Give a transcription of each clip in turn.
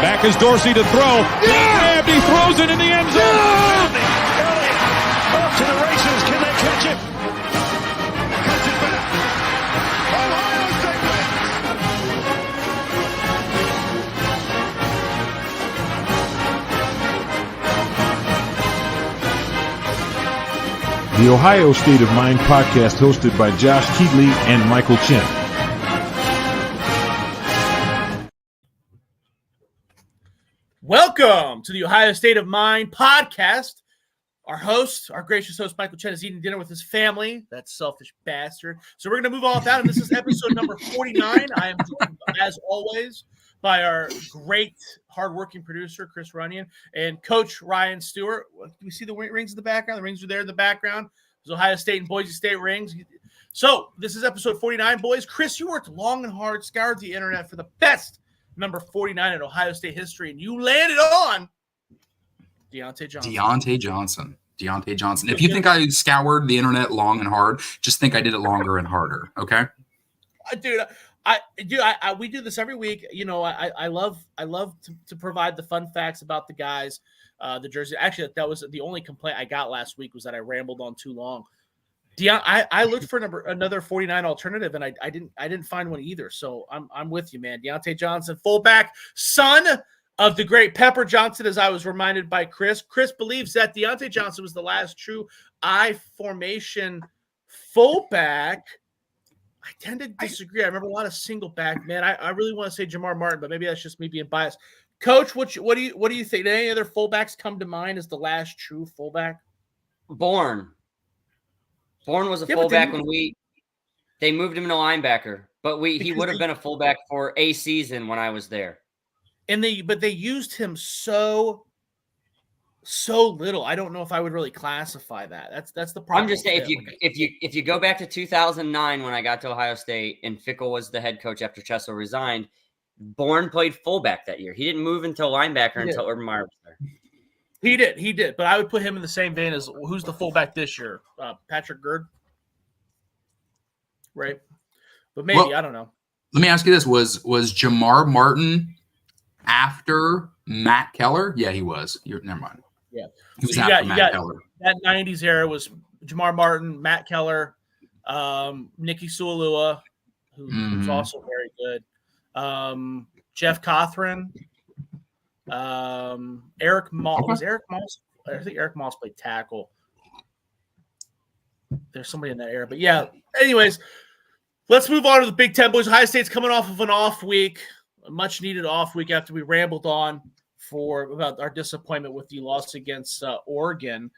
Back is Dorsey to throw. Yeah! He throws it in the end zone. Off to the races. Can they catch it? Cuts it back. Ohio State The Ohio State of Mind podcast, hosted by Josh Keatley and Michael Chin. Welcome to the Ohio State of Mind podcast. Our host, our gracious host, Michael Chen, is eating dinner with his family. That selfish bastard. So we're going to move off that, and this is episode number 49. I am joined, as always, by our great, hardworking producer, Chris Runyon, and Coach Ryan Stewart. Do we see the rings in the background? The rings are there in the background. There's Ohio State and Boise State rings. So this is episode 49, boys. Chris, you worked long and hard, scoured the internet for the best number 49 in Ohio State history, and you landed on Deontay Johnson. Deontay Johnson. If you think I scoured the internet long and hard, just think I did it longer and harder. Okay, dude. We do this every week. You know, I love to provide the fun facts about the guys, the jersey. Actually, that was the only complaint I got last week, was that I rambled on too long. I looked for another 49 alternative, and I didn't find one either. So I'm with you, man. Deontay Johnson, fullback, son of the great Pepper Johnson, as I was reminded by Chris. Chris believes that Deontay Johnson was the last true I formation fullback. I tend to disagree. I remember a lot of single back, man. I really want to say Jamar Martin, but maybe that's just me being biased. Coach, what do you think? Did any other fullbacks come to mind as the last true fullback? Bourne was a fullback when they moved him to linebacker, but he would have been a fullback for a season when I was there. But they used him so little. I don't know if I would really classify that. That's the problem. I'm just saying, if you go back to 2009 when I got to Ohio State and Fickell was the head coach after Chesel resigned, Bourne played fullback that year. He didn't move until linebacker until Urban Meyer was there. He did. But I would put him in the same vein as who's the fullback this year? Patrick Gurd, right? But maybe, I don't know. Let me ask you this: Was Jamar Martin after Matt Keller? Yeah, he was. Never mind. Yeah, he was after Matt Keller. That '90s era was Jamar Martin, Matt Keller, Nicky Sualua, who's also very good, Jeff Cothran. Eric Moss. Was Eric Moss? I think Eric Moss played tackle. There's somebody in that era. But yeah, anyways, let's move on to the Big Ten, boys. Ohio State's coming off of an off week, a much needed off week after we rambled on about our disappointment with the loss against Oregon.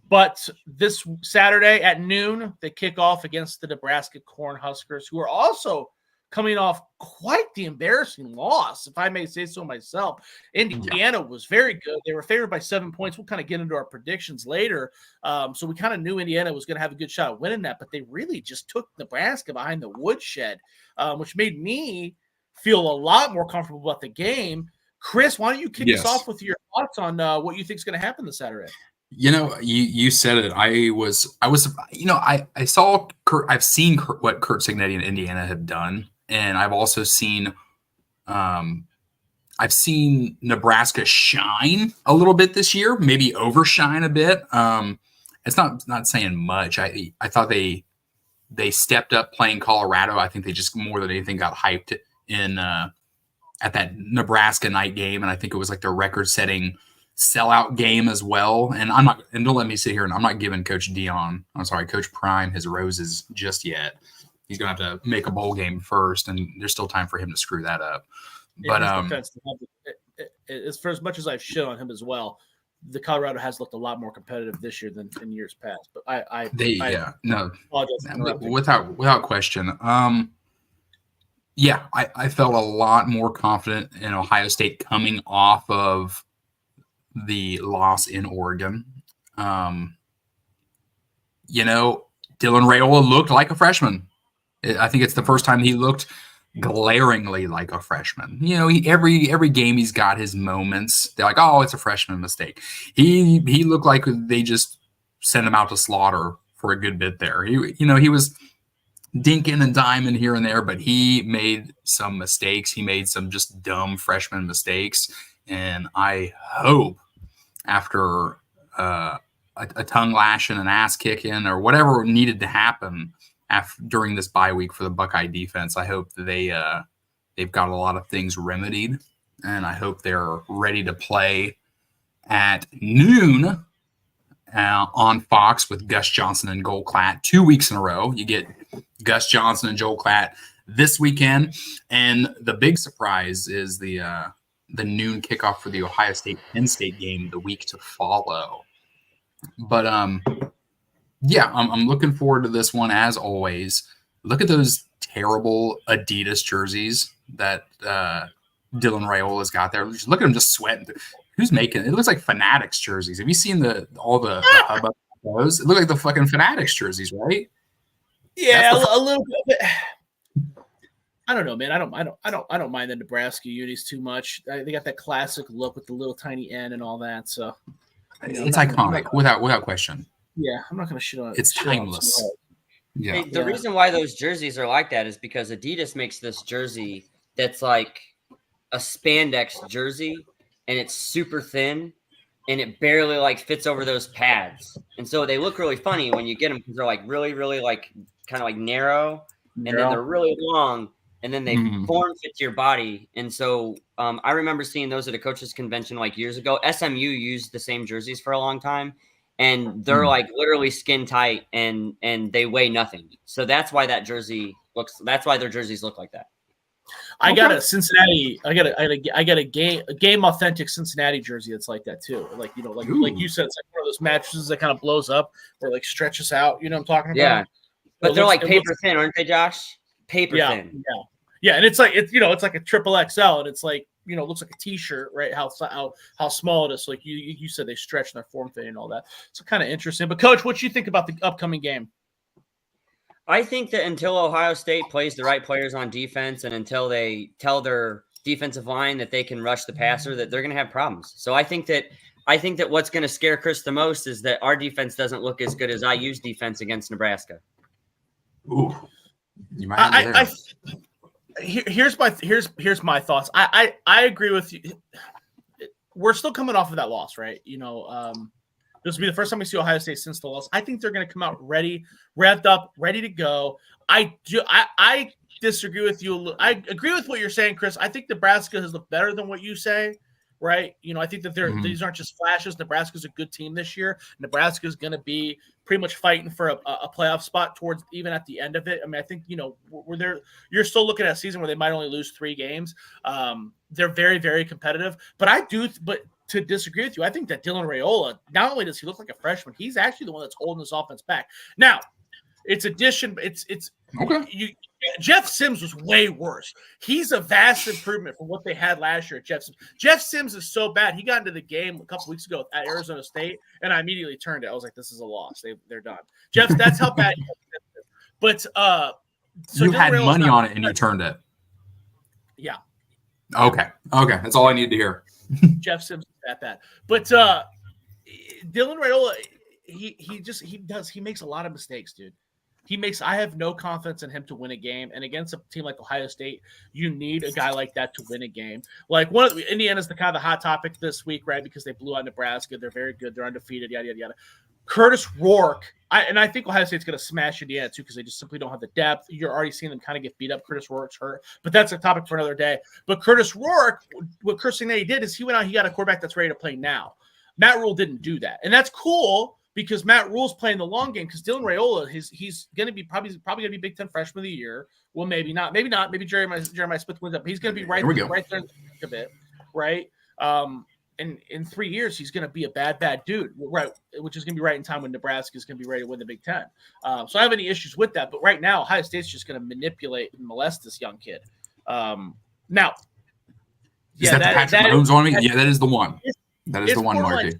But this Saturday at noon, they kick off against the Nebraska Cornhuskers, who are also coming off quite the embarrassing loss, if I may say so myself. Indiana was very good. They were favored by 7 points. We'll kind of get into our predictions later. So we kind of knew Indiana was going to have a good shot at winning that, but they really just took Nebraska behind the woodshed, which made me feel a lot more comfortable about the game. Chris, why don't you kick us off with your thoughts on what you think is going to happen this Saturday? You know, you said it. I've seen what Curt Cignetti and Indiana have done. And I've also seen Nebraska shine a little bit this year, maybe overshine a bit. It's not saying much. I thought they stepped up playing Colorado. I think they just more than anything got hyped in at that Nebraska night game, and I think it was like their record-setting sellout game as well. And don't let me sit here and I'm not giving Coach Prime his roses just yet. He's going to have to make a bowl game first, and there's still time for him to screw that up. But it's for as much as I've shit on him as well, the Colorado has looked a lot more competitive this year than in years past. But without question. I felt a lot more confident in Ohio State coming off of the loss in Oregon. Dylan Raiola looked like a freshman. I think it's the first time he looked glaringly like a freshman. Every game he's got his moments. They're like, oh, it's a freshman mistake. He looked like they just sent him out to slaughter for a good bit there. He was dinking and diming here and there, but he made some mistakes. He made some just dumb freshman mistakes. And I hope after a tongue lashing, an ass kicking, or whatever needed to happen during this bye week for the Buckeye defense, I hope that they've got a lot of things remedied. And I hope they're ready to play at noon on Fox with Gus Johnson and Joel Klatt 2 weeks in a row. You get Gus Johnson and Joel Klatt this weekend. And the big surprise is the noon kickoff for the Ohio State-Penn State game the week to follow. But yeah, I'm looking forward to this one as always. Look at those terrible Adidas jerseys that Dylan Raiola's got there. Just look at him just sweating. Who's making it? It looks like Fanatics jerseys. Have you seen all the hubbub of those? It look like the fucking Fanatics jerseys, right? Yeah, a little bit. I don't know, man. I don't mind the Nebraska unis too much. They got that classic look with the little tiny N and all that. So it's iconic, without question. Yeah, I'm not gonna shit on it. It's timeless. Yeah. The reason why those jerseys are like that is because Adidas makes this jersey that's like a spandex jersey, and it's super thin, and it barely like fits over those pads, and so they look really funny when you get them because they're like really, really like kind of like narrow, and then they're really long, and then they form fit to your body. And so I remember seeing those at a coaches convention like years ago. SMU used the same jerseys for a long time, and they're like literally skin tight, and they weigh nothing. So that's why their jerseys look like that. I got a Cincinnati. I got a game authentic Cincinnati jersey that's like that too. Like like you said, it's like one of those mattresses that kind of blows up or like stretches out. You know what I'm talking about? Yeah, but they're like paper thin, aren't they, Josh? Paper thin. Yeah, and it's like it's like a triple XL, and it's like looks like a T-shirt, right? How small it is. So like you said, they stretch and they're form fitting and all that. So kind of interesting. But Coach, what do you think about the upcoming game? I think that until Ohio State plays the right players on defense and until they tell their defensive line that they can rush the passer, that they're going to have problems. So I think that what's going to scare Chris the most is that our defense doesn't look as good as IU's defense against Nebraska. Ooh, you might. Here's my thoughts. I agree with you. We're still coming off of that loss, right? This will be the first time we see Ohio State since the loss. I think they're going to come out ready, revved up, ready to go. I disagree with you. I agree with what you're saying, Chris. I think Nebraska has looked better than what you say, right? I think that these aren't just flashes. Nebraska's a good team this year. Nebraska is going to be pretty much fighting for a playoff spot towards even at the end of it. I mean, I think, we're there. You're still looking at a season where they might only lose 3 games. They're very, very competitive. But to disagree with you, I think that Dylan Raiola, not only does he look like a freshman, he's actually the one that's holding this offense back. Now, it's okay. Jeff Sims was way worse. He's a vast improvement from what they had last year at Jeff Sims. Jeff Sims is so bad. He got into the game a couple weeks ago at Arizona State, and I immediately turned it. I was like, this is a loss. They're done. Jeff, that's how bad he is. But so you had money on it and you turned it. Yeah. Okay. That's all I need to hear. Jeff Sims is that bad. But Dylan Raiola, he makes a lot of mistakes, dude. I have no confidence in him to win a game. And against a team like Ohio State, you need a guy like that to win a game. Like Indiana's the kind of the hot topic this week, right? Because they blew out Nebraska. They're very good. They're undefeated, yada, yada, yada. Curtis Rourke, I think Ohio State's going to smash Indiana too because they just simply don't have the depth. You're already seeing them kind of get beat up. Curtis Rourke's hurt, but that's a topic for another day. But Curtis Rourke, what Chris Cincinnati did is he went out, he got a quarterback that's ready to play now. Matt Rule didn't do that. And that's cool because Matt Rule's playing the long game because Dylan Raiola, he's going to be probably going to be Big Ten Freshman of the Year. Well, maybe not. Maybe Jeremiah Smith wins up. He's going to be right there in the thick of it, right? And in 3 years, he's going to be a bad dude, right? Which is going to be right in time when Nebraska is going to be ready to win the Big Ten. So I don't have any issues with that. But right now, Ohio State's just going to manipulate and molest this young kid. Now, is that the Patrick Mahomes on me? Yeah, that is the one. That is the one, Marky.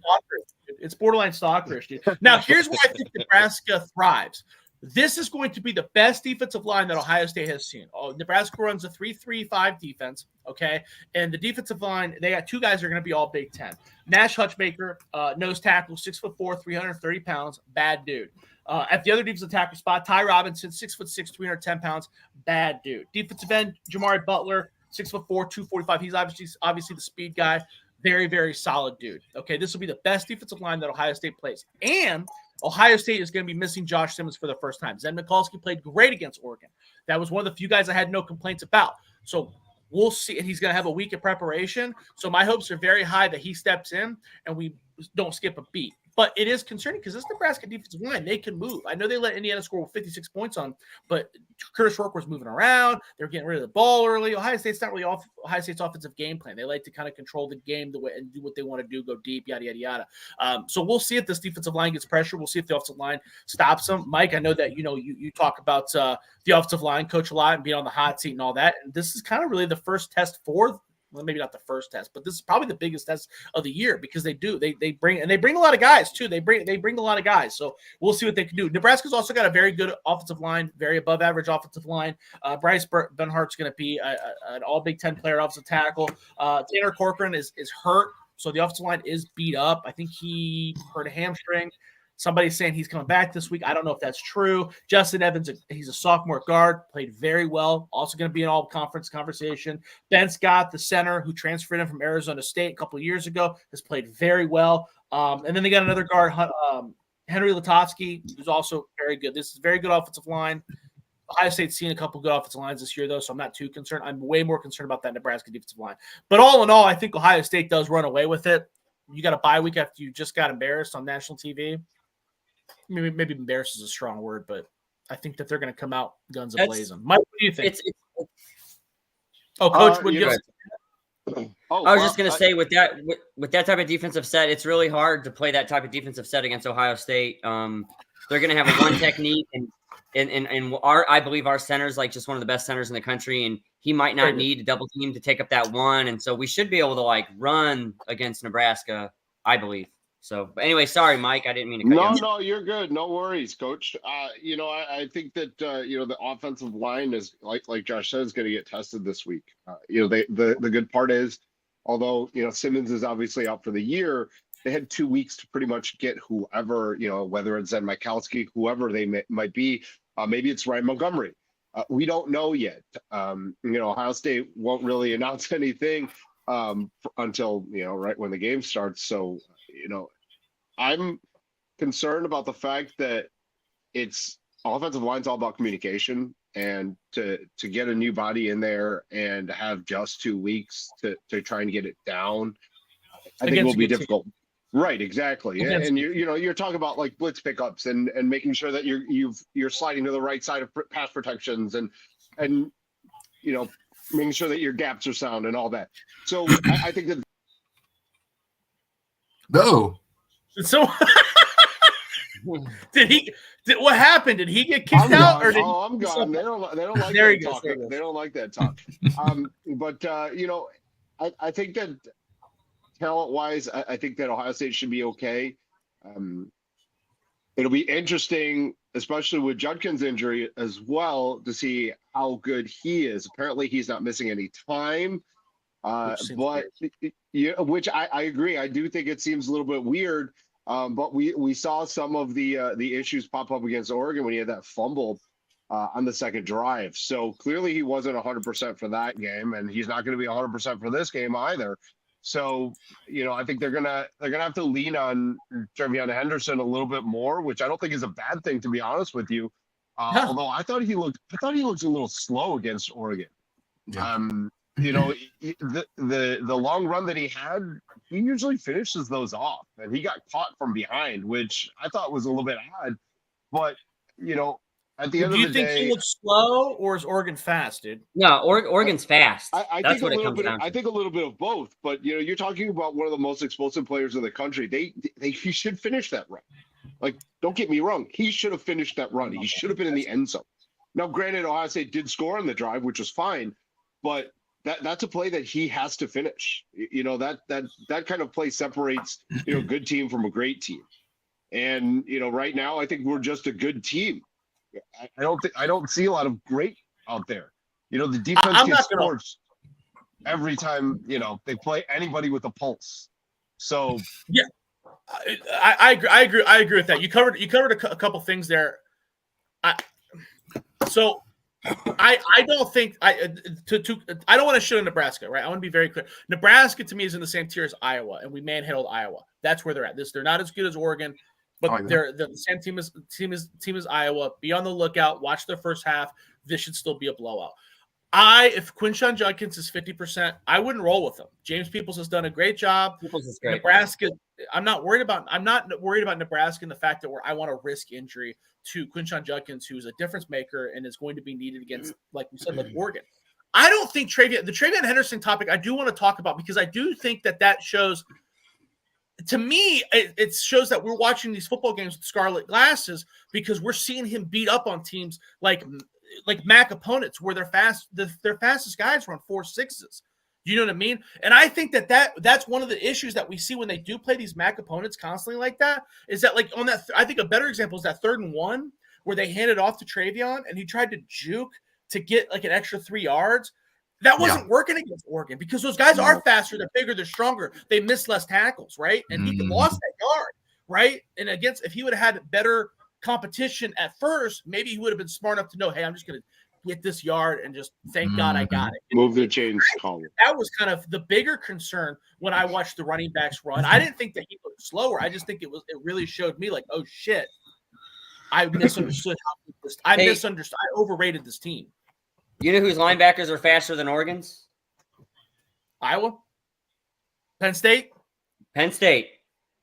It's borderline stalkerish, dude. Now, here's where I think Nebraska thrives. This is going to be the best defensive line that Ohio State has seen. Nebraska runs a 3-3-5 defense, okay? And the defensive line, they got 2 guys that are going to be all Big Ten. Nash Hutchmaker, nose tackle, 6'4", 330 pounds, bad dude. At the other defensive tackle spot, Ty Robinson, 6'6", 310 pounds, bad dude. Defensive end, Jamari Butler, 6'4", 245. He's obviously the speed guy. Very, very solid dude. Okay, this will be the best defensive line that Ohio State plays. And Ohio State is going to be missing Josh Simmons for the first time. Zen Mikulski played great against Oregon. That was one of the few guys I had no complaints about. So we'll see. And he's going to have a week of preparation. So my hopes are very high that he steps in and we don't skip a beat. But it is concerning because this Nebraska defensive line, they can move. I know they let Indiana score 56 points on, but Curtis Rourke was moving around. They're getting rid of the ball early. Ohio State's not really off Ohio State's offensive game plan. They like to kind of control the game the way and do what they want to do, go deep, yada, yada, yada. So we'll see if this defensive line gets pressure. We'll see if the offensive line stops them. Mike, I know that, you talk about the offensive line coach a lot and being on the hot seat and all that. And this is kind of really the first test for well, maybe not the first test, but this is probably the biggest test of the year because they bring a lot of guys too. They bring a lot of guys. So we'll see what they can do. Nebraska's also got a very good offensive line, very above average offensive line. Bryce Benhart's going to be an all Big Ten player offensive tackle. Tanner Corcoran is hurt. So the offensive line is beat up. I think he hurt a hamstring. Somebody's saying he's coming back this week. I don't know if that's true. Justin Evans, he's a sophomore guard, played very well. Also going to be an all-conference conversation. Ben Scott, the center, who transferred in from Arizona State a couple of years ago, has played very well. And then they got another guard, Henry Lutovsky, who's also very good. This is a very good offensive line. Ohio State's seen a couple good offensive lines this year, though, so I'm not too concerned. I'm way more concerned about that Nebraska defensive line. But all in all, I think Ohio State does run away with it. You got a bye week after you just got embarrassed on national TV. Maybe embarrassed is a strong word, but I think that they're going to come out guns a-blazing. Mike, what do you think? Coach, would you I was just going to say with that type of defensive set, it's really hard to play that type of defensive set against Ohio State. They're going to have a one technique, and I believe our center is like just one of the best centers in the country, and he might not need a double team to take up that one, and so we should be able to like run against Nebraska, I believe. So, but anyway, sorry, Mike. I didn't mean to cut you. No, you're good. No worries, Coach. I think that the offensive line is like Josh said is going to get tested this week. The good part is, although Simmons is obviously out for the year, they had 2 weeks to pretty much get whoever whether it's Zen Mikulski, whoever they might be. Maybe it's Ryan Montgomery. We don't know yet. Ohio State won't really announce anything until right when the game starts. So I'm concerned about the fact that it's offensive line's all about communication, and to get a new body in there and have just 2 weeks to try and get it down, I think will be difficult. Right, exactly. And you're talking about like blitz pickups and making sure that you're sliding to the right side of pass protections and making sure that your gaps are sound and all that. So I think that. No. So what happened? Did he get kicked out? Or I'm gone. They don't like that talk. They don't like that talk. I think that talent-wise, I think that Ohio State should be okay. It'll be interesting, especially with Judkins' injury as well, to see how good he is. Apparently, he's not missing any time. Which I agree. I do think it seems a little bit weird. But we saw some of the issues pop up against Oregon when he had that fumble on the second drive. So clearly he wasn't 100% for that game, and he's not going to be 100% for this game either. So I think they're gonna have to lean on TreVeyon Henderson a little bit more, which I don't think is a bad thing, to be honest with you. Although I thought he looked a little slow against Oregon. Yeah. The long run that he had, he usually finishes those off, and he got caught from behind, which I thought was a little bit odd. But at the end of the day, do you think he looks slow, or is Oregon fast, dude? No, Oregon's fast. That's what it comes down to. I think a little bit of both. But you're talking about one of the most explosive players in the country. He should finish that run. Like, don't get me wrong, he should have finished that run. He should have been in the end zone. Now, granted, Ohio State did score on the drive, which was fine, but that's a play that he has to finish. That kind of play separates a good team from a great team. And right now I think we're just a good team. I don't see a lot of great out there. The defense gets torched every time they play anybody with a pulse. So yeah, I agree with that. You covered a couple things there. I don't think I don't want to shit on Nebraska, right? I want to be very clear. Nebraska to me is in the same tier as Iowa, and we manhandled Iowa. That's where they're at. They're not as good as Oregon, but they're the same team as Iowa. Be on the lookout. Watch their first half. This should still be a blowout. If Quinshon Judkins is 50%, I wouldn't roll with him. James Peoples has done a great job. Peoples is great. Nebraska, I'm not worried about Nebraska and the fact that I want to risk injury to Quinshon Judkins, who's a difference maker and is going to be needed against, like we said, like Oregon. I don't think the TreVeyon Henderson topic I do want to talk about, because I do think that shows, to me, it shows that we're watching these football games with scarlet glasses, because we're seeing him beat up on teams like MAC opponents where their fastest guys run 4.6s. You know what I mean? And I think that's one of the issues that we see when they do play these MAC opponents constantly like that, is that like on that, I think a better example is that 3rd and 1 where they handed off to TreVeyon and he tried to juke to get like an extra 3 yards. That wasn't working against Oregon, because those guys are faster, they're bigger, they're stronger. They miss less tackles, right? And he lost that yard, right? And if he would have had better competition at first, maybe he would have been smart enough to know, hey, I'm just going to get this yard and just thank God I got it. Move the chains column. That was kind of the bigger concern when I watched the running backs run. I didn't think that he looked slower. I just think it really showed me like, oh shit, I misunderstood I overrated this team. You know whose linebackers are faster than Oregon's? Iowa? Penn State? Penn State's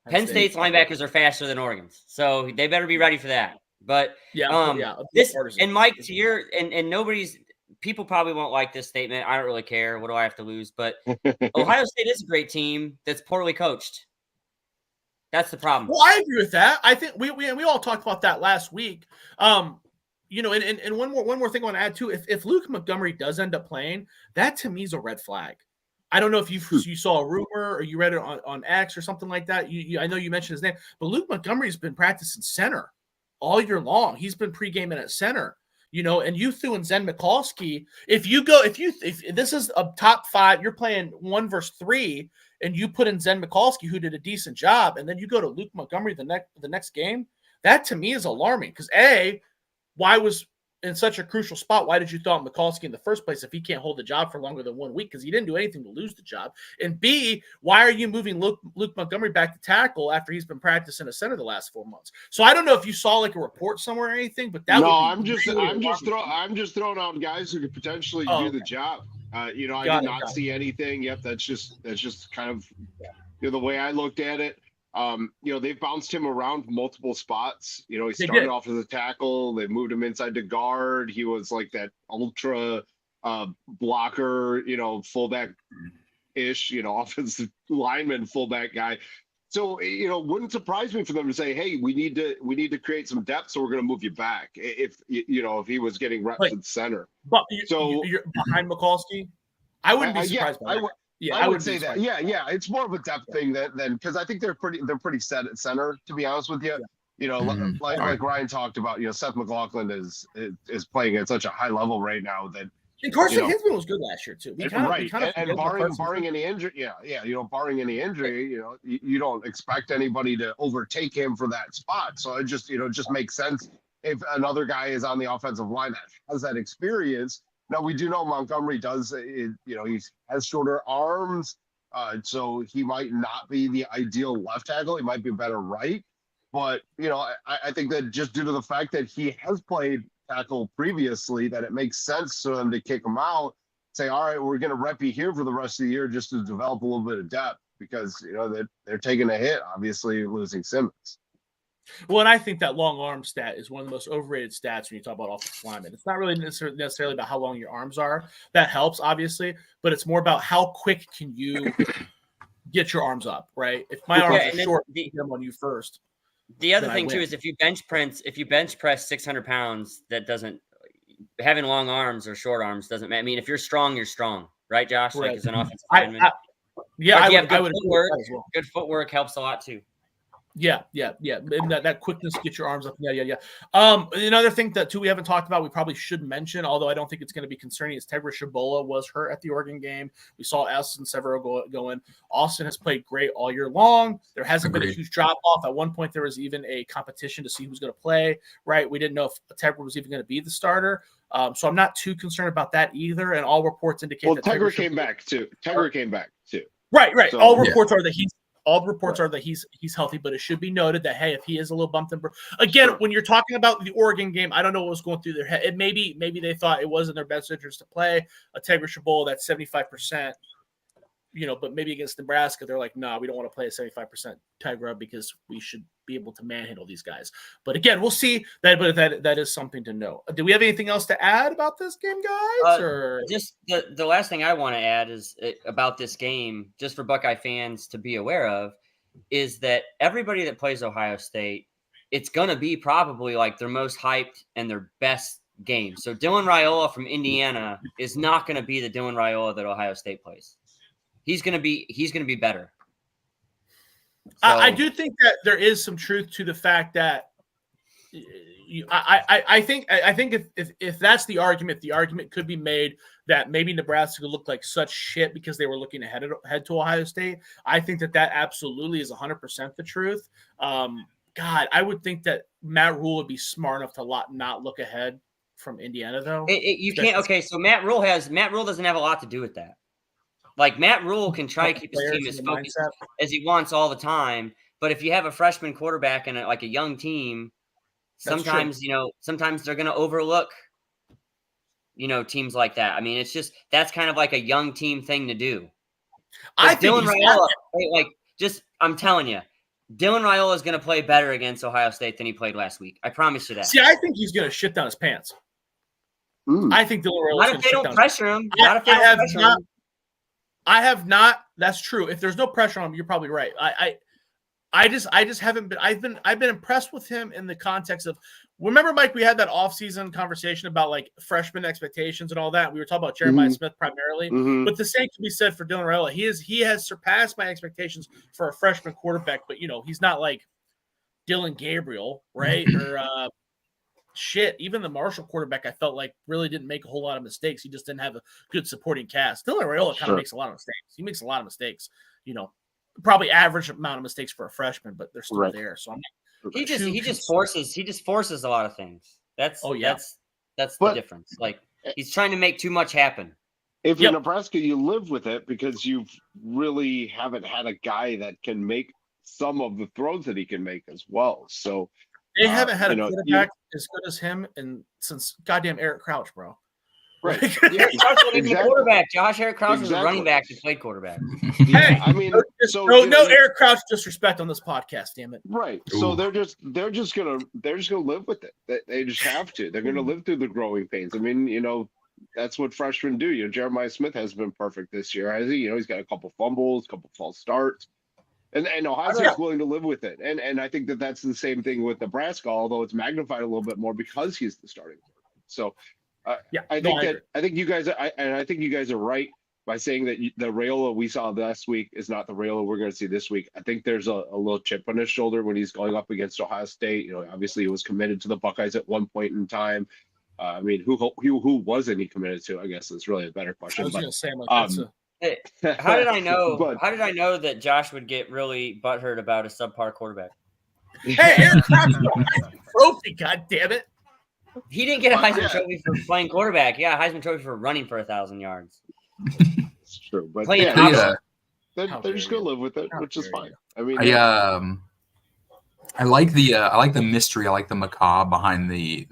linebackers are faster than Oregon's, so they better be ready for that. But this and Mike, to your and nobody's people probably won't like this statement. I don't really care. What do I have to lose? But Ohio State is a great team that's poorly coached. That's the problem. Well, I agree with that. I think we all talked about that last week. You know, and one more thing I want to add too. If Luke Montgomery does end up playing, that to me is a red flag. I don't know if you saw a rumor or you read it on X or something like that. I know you mentioned his name, but Luke Montgomery's been practicing center all year long. He's been pre-gaming at center, you know, and you threw in Zen Mikulski. If this is a top 5, you're playing 1 versus 3, and you put in Zen Mikulski, who did a decent job, and then you go to Luke Montgomery the next game, that to me is alarming. Because why was in such a crucial spot? Why did you throw out Mikulski in the first place if he can't hold the job for longer than 1 week? Because he didn't do anything to lose the job. And B, why are you moving Luke Montgomery back to tackle after he's been practicing a center the last 4 months? So I don't know if you saw like a report somewhere or anything, but that I'm just throwing out guys who could potentially do the job. You know, I did not see anything yet. That's just kind of the way I looked at it. You know, they've bounced him around multiple spots. You know, he started off as a tackle. They moved him inside to guard. He was like that ultra blocker, you know, fullback-ish, you know, offensive lineman fullback guy. So, you know, wouldn't surprise me for them to say, hey, we need to create some depth, so we're going to move you back. If he was getting reps at center. But you're behind Mikulski, I wouldn't be surprised by that. Yeah, I would say that. Yeah. It's more of a depth thing than because I think they're pretty set at center, to be honest with you. You know, like Ryan talked about, you know, Seth McLaughlin is playing at such a high level right now that. And Carson Hinsman was good last year too. Barring any injury, you know, barring any injury, you know, you don't expect anybody to overtake him for that spot. So it just makes sense if another guy is on the offensive line that has that experience. Now, we do know Montgomery he has shorter arms, so he might not be the ideal left tackle. He might be better right. But, you know, I think that just due to the fact that he has played tackle previously, that it makes sense for them to kick him out, say, all right, we're going to rep you here for the rest of the year just to develop a little bit of depth because, you know, they're taking a hit, obviously, losing Simmons. Well, and I think that long arm stat is one of the most overrated stats when you talk about offensive linemen. It's not really necessarily about how long your arms are. That helps, obviously, but it's more about how quick can you get your arms up, right? If my arms are short, them on you first. The other thing too is if you bench press 600 pounds, that doesn't having long arms or short arms doesn't matter. I mean, if you're strong, you're strong, right, Josh? Right. Like as an offensive lineman. Good footwork. Good footwork helps a lot too. Yeah. And that quickness, get your arms up. Yeah. Another thing that too we haven't talked about, we probably should mention, although I don't think it's going to be concerning, is Tegra Shabola was hurt at the Oregon game. We saw Austin Severo go in. Austin has played great all year long. There hasn't been a huge drop off. At one point, there was even a competition to see who's going to play. Right, we didn't know if Tegra was even going to be the starter. So I'm not too concerned about that either. And all reports indicate that Tegra came back too. Tegra came back too. Right. So, all reports are that he's healthy, but it should be noted that, hey, if he is a little bumped again, when you're talking about the Oregon game, I don't know what was going through their head. Maybe they thought it was in their best interest to play a Tegra Shabola that's 75%, but maybe against Nebraska, they're like, no, we don't want to play a 75% Tegra because we should be able to manhandle these guys. But again, we'll see that, but that is something to know. Do we have anything else to add about this game, guys? Or just the last thing I want to add is about this game, just for Buckeye fans to be aware of, is that everybody that plays Ohio State, it's going to be probably like their most hyped and their best game. So Dylan Raiola from Indiana is not going to be the Dylan Raiola that Ohio State plays. He's going to be better. So, I do think that there is some truth to the fact that I think if that's the argument could be made that maybe Nebraska looked like such shit because they were looking ahead to Ohio State. I think that absolutely is 100% the truth. God, I would think that Matt Rule would be smart enough to not look ahead from Indiana, though. You can't. Okay, so Matt Rule doesn't have a lot to do with that. Like, Matt Rule can try to keep his team as focused as he wants all the time, but if you have a freshman quarterback and a young team, sometimes they're going to overlook, teams like that. I mean, it's just that's kind of like a young team thing to do. I think Dylan Raiola, I'm telling you, Dylan Raiola is going to play better against Ohio State than he played last week. I promise you that. See, I think he's going to shit down his pants. I think Dylan Raiola. Not if they don't pressure him. I have not. That's true. If there's no pressure on him, you're probably right. I just haven't been. I've been impressed with him in the context of. Remember, Mike, we had that offseason conversation about like freshman expectations and all that. We were talking about Jeremiah Smith primarily, but the same can be said for Dylan Raiola. He has surpassed my expectations for a freshman quarterback, but he's not like Dylan Gabriel, right? Or shit, even the Marshall quarterback, I felt like really didn't make a whole lot of mistakes. He just didn't have a good supporting cast. Dylan Raiola kind of makes a lot of mistakes. He makes a lot of mistakes. Probably average amount of mistakes for a freshman, but they're still there. So he just forces a lot of things. That's the difference. Like, he's trying to make too much happen. If you're Nebraska, you live with it because you really haven't had a guy that can make some of the throws that he can make as well. So they haven't had a quarterback as good as him since goddamn Eric Crouch, bro. Right. Eric Crouch wasn't even a quarterback. Josh, Eric Crouch was a running back that played quarterback. Hey, I mean, no Eric Crouch disrespect on this podcast, damn it. Right. So they're just gonna live with it. They just have to. They're gonna live through the growing pains. I mean, that's what freshmen do. Jeremiah Smith has been perfect this year, has he? He's got a couple fumbles, a couple false starts. And Ohio State's willing to live with it. And I think that's the same thing with Nebraska, although it's magnified a little bit more because he's the starting quarterback. So I think you guys are right by saying that the Raiola we saw last week is not the Raiola we're going to see this week. I think there's a little chip on his shoulder when he's going up against Ohio State. Obviously he was committed to the Buckeyes at one point in time. I mean, who wasn't he committed to? I guess is really a better question. I was going to say, that's how did I know? How did I know that Josh would get really butthurt about a subpar quarterback? Hey, Eric Crouch, trophy! God damn it! He didn't get a Heisman Trophy for playing quarterback. Yeah, Heisman Trophy for running for 1,000 yards. It's true, but they're just gonna live with it, which is fine. I mean, I like the mystery. I like the macabre behind the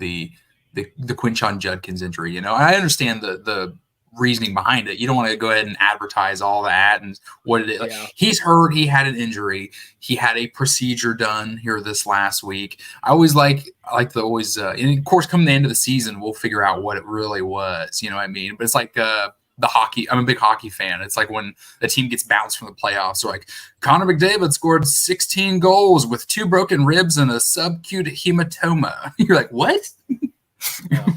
Quinshon Judkins injury. I understand the reasoning behind it. You don't want to go ahead and advertise all that and what it is. Like, he's hurt. He had an injury. He had a procedure done here this last week. I like to always, and of course, come the end of the season, we'll figure out what it really was. You know what I mean? But it's like the hockey. I'm a big hockey fan. It's like when the team gets bounced from the playoffs. Or like Connor McDavid scored 16 goals with 2 broken ribs and a subacute hematoma. You're like, what?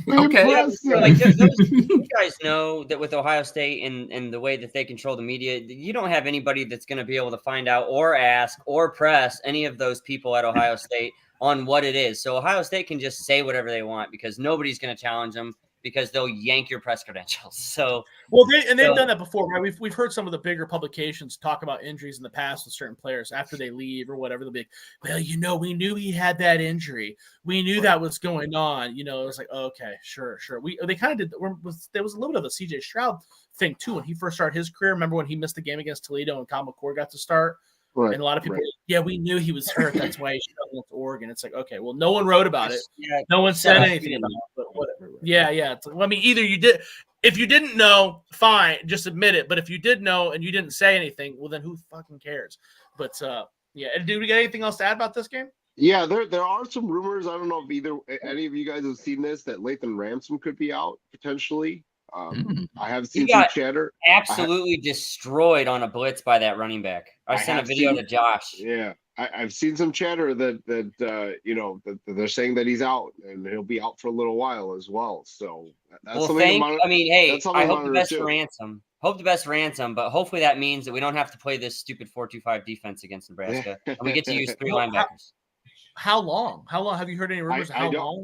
Okay. Yeah, so, like, you guys know that with Ohio State and the way that they control the media, you don't have anybody that's going to be able to find out or ask or press any of those people at Ohio State on what it is. So Ohio State can just say whatever they want because nobody's going to challenge them because they'll yank your press credentials. So Well, they've done that before, right? We've heard some of the bigger publications talk about injuries in the past with certain players after they leave or whatever. They'll be like, well, we knew he had that injury. We knew that was going on. It was like, okay, sure. They kind of did. There was a little bit of a CJ Stroud thing too when he first started his career. Remember when he missed the game against Toledo and Kyle McCord got to start? Right. And a lot of people, we knew he was hurt. That's why he struggled to Oregon. It's like, okay, well, no one wrote about it. Yeah, no one said anything about it. But whatever. Yeah. It's like, either you did. If you didn't know, fine, just admit it. But if you did know and you didn't say anything, well, then who fucking cares? But do we got anything else to add about this game? Yeah, there are some rumors. I don't know if any of you guys have seen this, that Lathan Ransom could be out potentially. I have seen some chatter. Absolutely destroyed on a blitz by that running back. I sent a video to Josh. Yeah, I've seen some chatter that they're saying that he's out and he'll be out for a little while as well. So that's something. I hope the best for Ransom. Hope the best for Ransom, but hopefully that means that we don't have to play this stupid 4-2-5 defense against Nebraska, and we get to use 3 linebackers. How long? Have you heard any rumors? How long?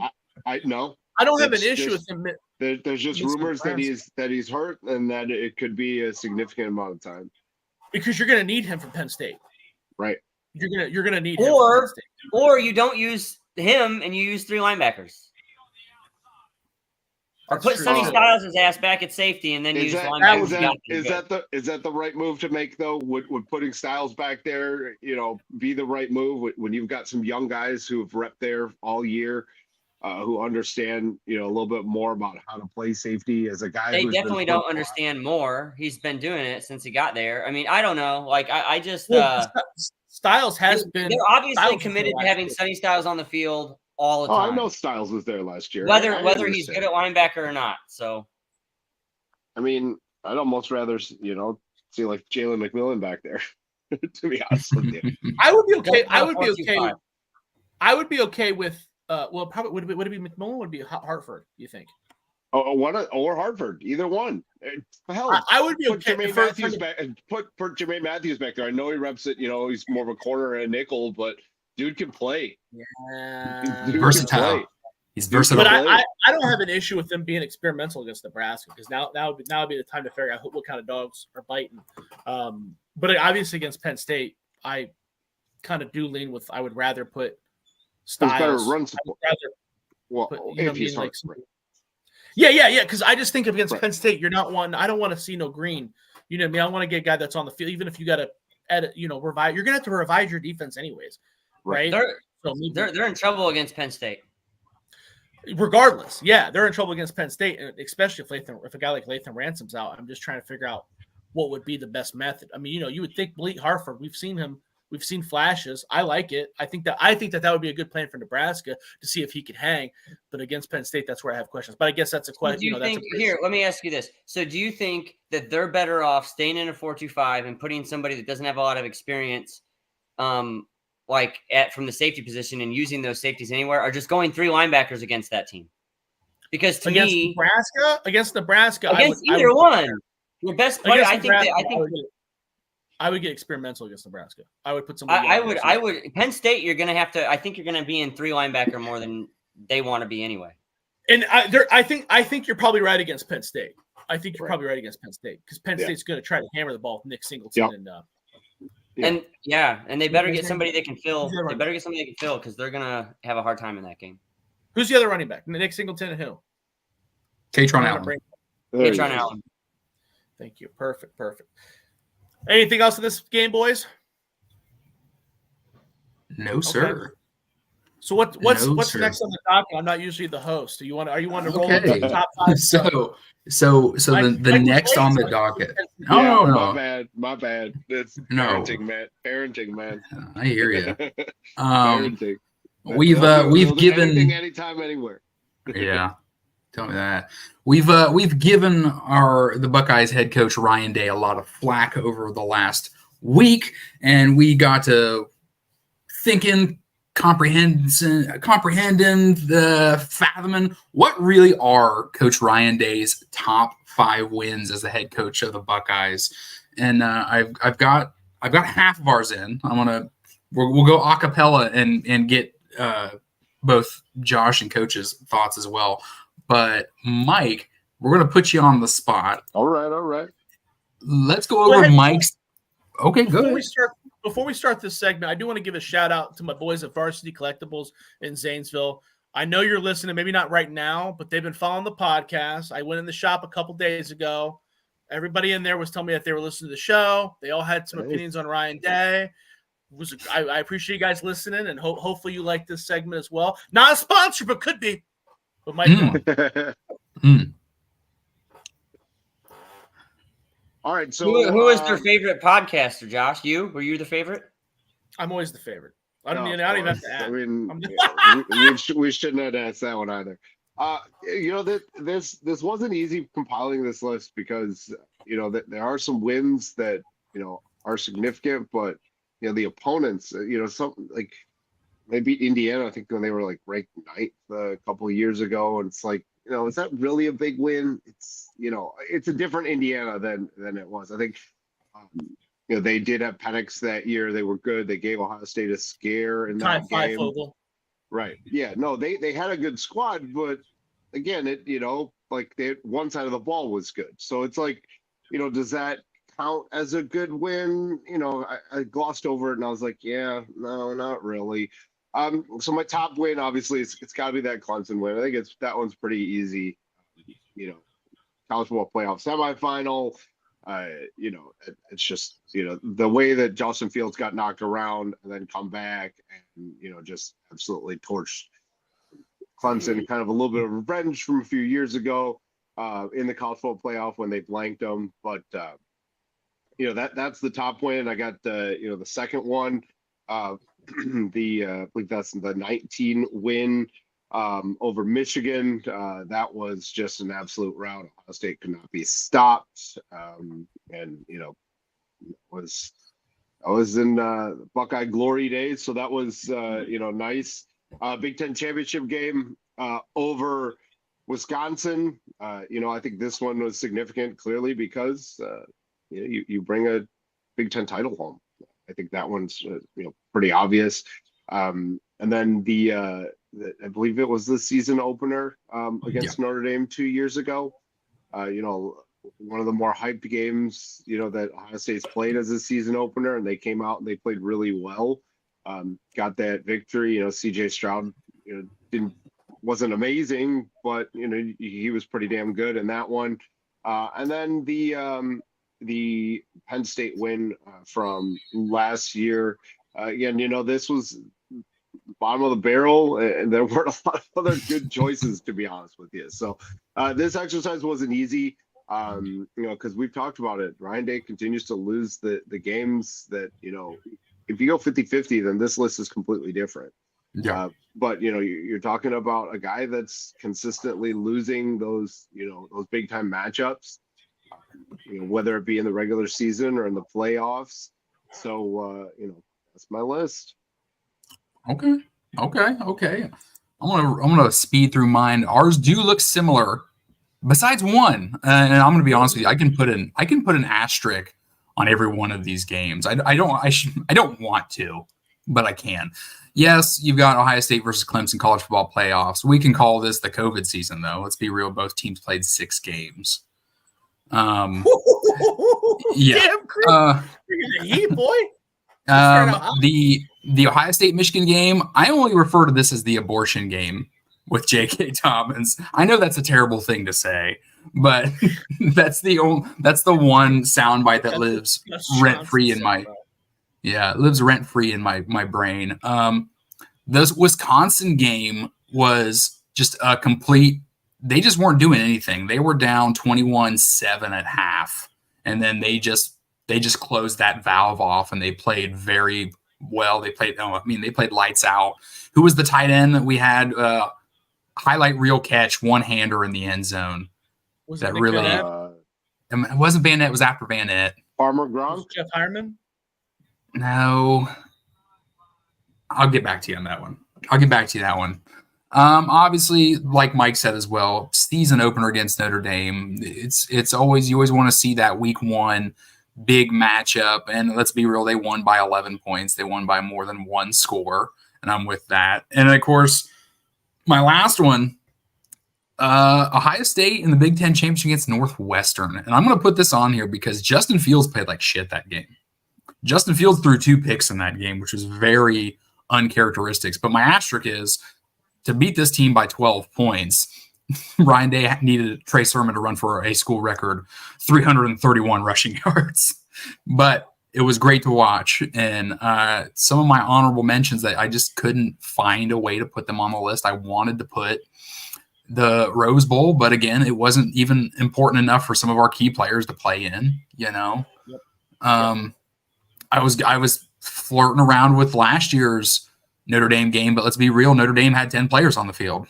No. I don't have an issue with him. There's just rumors that he's hurt and that it could be a significant amount of time. Because you're going to need him from Penn State, right? You're going to need him from Penn State. Or you don't use him and you use 3 linebackers. Or put Sonny Styles' ass back at safety and then use linebackers. Is that the right move to make though? Would putting Styles back there, be the right move when you've got some young guys who have repped there all year? Who understand, a little bit more about how to play safety as a guy. They definitely don't understand more. He's been doing it since he got there. I mean, I don't know. Like, I just Styles has been. They're obviously committed to having Sonny Styles on the field all the time. I know Styles was there last year. Whether he's good at linebacker or not. So, I mean, I'd almost rather see like Jalen McMillan back there. To be honest with you, I would be okay. I would be okay with. Probably would it be McMillan? Would it be Hartford? You think? Or Hartford, either one. Hell, I would be okay. Put Jermaine Matthews back there. I know he reps it. He's more of a corner and a nickel, but dude can play. Yeah, versatile. He's versatile. But I don't have an issue with them being experimental against Nebraska because now would be the time to figure out what kind of dogs are biting. But obviously against Penn State, I kind of do lean with. I would rather put Styles. Better run support. If he's hurt. Yeah. Because I just think against Penn State, you're not one. I don't want to see no green. You know what I mean? I want to get a guy that's on the field, even if you got to edit. Revive. You're gonna have to revise your defense anyways, right? They're in trouble against Penn State. Regardless, they're in trouble against Penn State, especially if a guy like Lathan Ransom's out. I'm just trying to figure out what would be the best method. I mean, you would think Bleak Hartford. We've seen him. We've seen flashes. I like it. I think that would be a good plan for Nebraska to see if he could hang. But against Penn State, that's where I have questions. But I guess that's a question. Here, let me ask you this. So do you think that they're better off staying in a 4-2-5 and putting somebody that doesn't have a lot of experience, from the safety position and using those safeties anywhere, or just going 3 linebackers against that team? Because against Nebraska, either one, your best player. I would get experimental against Nebraska. I would put somebody. I would. Penn State, you're going to have to. I think you're going to be in 3 linebacker more than they want to be anyway. And I think you're probably right against Penn State. I think you're probably right against Penn State because Penn State's going to try to hammer the ball with Nick Singleton and they better get somebody they can fill. They better get somebody they can fill because they're going to have a hard time in that game. Who's the other running back? Nick Singleton and who? Katron Allen. Katron Allen. Thank you. Perfect. Anything else in this game, boys? No, sir. Okay. So what's next on the docket? I'm not usually the host. Are you want to roll up the top 5? So the next on the docket. No. My bad. It's parenting, man. I hear you. Parenting. We've given anything, anytime, anywhere. Yeah. Tell me that. We've given the Buckeyes head coach Ryan Day a lot of flack over the last week, and we got to thinking comprehending, the fathoming what really are Coach Ryan Day's top 5 wins as the head coach of the Buckeyes. And I've got half of ours in. We'll go a cappella and get both Josh and Coach's thoughts as well. But Mike, we're going to put you on the spot. All right. Let's go over Mike's. Okay, Before good. Before we start this segment, I do want to give a shout out to my boys at Varsity Collectibles in Zanesville. I know you're listening, maybe not right now, but they've been following the podcast. I went in the shop a couple days ago. Everybody in there was telling me that they were listening to the show. They all had some opinions on Ryan Day. I appreciate you guys listening, and hopefully you like this segment as well. Not a sponsor, but could be. But might be. All right, so who is your favorite podcaster, Josh? Were you the favorite? I'm always the favorite. I don't even have to ask. I mean, we shouldn't have asked that one either. This wasn't easy compiling this list because there are some wins that are significant, but the opponents, something like they beat Indiana, I think when they were like ranked 9th a couple of years ago, and it's like, is that really a big win? It's it's a different Indiana than it was. I think they did have Penix that year. They were good. They gave Ohio State a scare in that game. Right. Yeah. No, they had a good squad, but again, like one side of the ball was good. So it's like, does that count as a good win? I glossed over it and I was like, yeah, no, not really. So my top win, obviously, it's got to be that Clemson win. I think that one's pretty easy. College football playoff semifinal. It's just the way that Justin Fields got knocked around and then come back and just absolutely torched Clemson. Kind of a little bit of revenge from a few years ago in the college football playoff when they blanked them. But that's the top win. I got the second one. I believe that's the 19 win over Michigan. That was just an absolute rout. Ohio State could not be stopped. And I was in Buckeye glory days, so that was nice. Big Ten championship game over Wisconsin. I think this one was significant clearly because you bring a Big Ten title home. I think that one's pretty obvious. And then I believe it was the season opener against Notre Dame 2 years ago. One of the more hyped games that Ohio State's played as a season opener, and they came out and they played really well. Got that victory. CJ Stroud wasn't amazing, but he was pretty damn good in that one. And then the Penn State win from last year. Again, this was bottom of the barrel, and there weren't a lot of other good choices, to be honest with you. So this exercise wasn't easy, because we've talked about it. Ryan Day continues to lose the games that, if you go 50-50, then this list is completely different. Yeah. But you're talking about a guy that's consistently losing those big time matchups, whether it be in the regular season or in the playoffs. So that's my list. Okay. I'm gonna speed through mine. Ours do look similar, besides one, and I'm gonna be honest with you. I can put an asterisk on every one of these games. I don't want to, but I can. Yes, you've got Ohio State versus Clemson college football playoffs. We can call this the COVID season, though. Let's be real. Both teams played 6 games. Yeah. Damn, the heat, boy. The Ohio State Michigan game, I only refer to this as the abortion game with J.K. Dobbins. I know that's a terrible thing to say, but that's the one soundbite that lives rent free in my brain. This Wisconsin game was just a complete. They just weren't doing anything. They were down 21-7 at half, and then they just closed that valve off, and they played very well. They played lights out. Who was the tight end that we had? Highlight reel catch, one-hander in the end zone. Was that it really? It wasn't Van Nett. It was after Van Nett. Farmer Gronk? Jeff Hireman? No. I'll get back to you on that one. Obviously, like Mike said as well, season opener against Notre Dame. It's always, you always want to see that week one big matchup. And let's be real, they won by 11 points. They won by more than one score, and I'm with that. And of course, my last one, Ohio State in the Big Ten Championship against Northwestern. And I'm going to put this on here because Justin Fields played like shit that game. Justin Fields threw 2 picks in that game, which was very uncharacteristic. But my asterisk is, to beat this team by 12 points, Ryan Day needed Trey Sermon to run for a school record 331 rushing yards. But it was great to watch. And some of my honorable mentions that I just couldn't find a way to put them on the list. I wanted to put the Rose Bowl, but again, it wasn't even important enough for some of our key players to play in, you know. Yep. I was flirting around with last year's Notre Dame game, but let's be real, Notre Dame had 10 players on the field.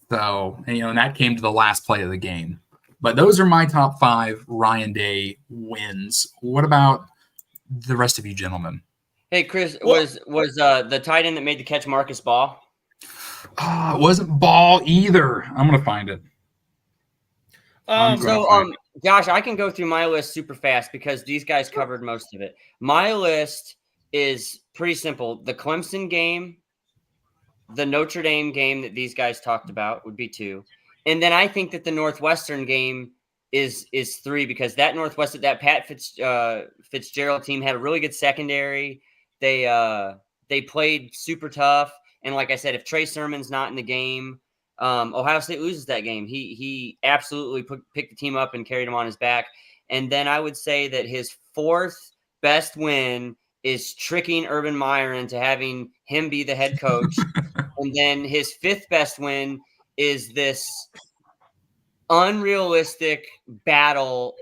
So, and that came to the last play of the game. But those are my top 5 Ryan Day wins. What about the rest of you gentlemen? Hey, Chris, was the tight end that made the catch Marcus Ball? It wasn't Ball either. I'm going to find it. Josh, I can go through my list super fast because these guys covered most of it. My list is pretty simple. The Clemson game, the Notre Dame game that these guys talked about would be 2. And then I think that the Northwestern game is 3 because that Pat Fitzgerald team had a really good secondary. They played super tough. And like I said, if Trey Sermon's not in the game, Ohio State loses that game. He absolutely picked the team up and carried them on his back. And then I would say that his 4th best win is tricking Urban Meyer into having him be the head coach. And then his 5th best win is this unrealistic battle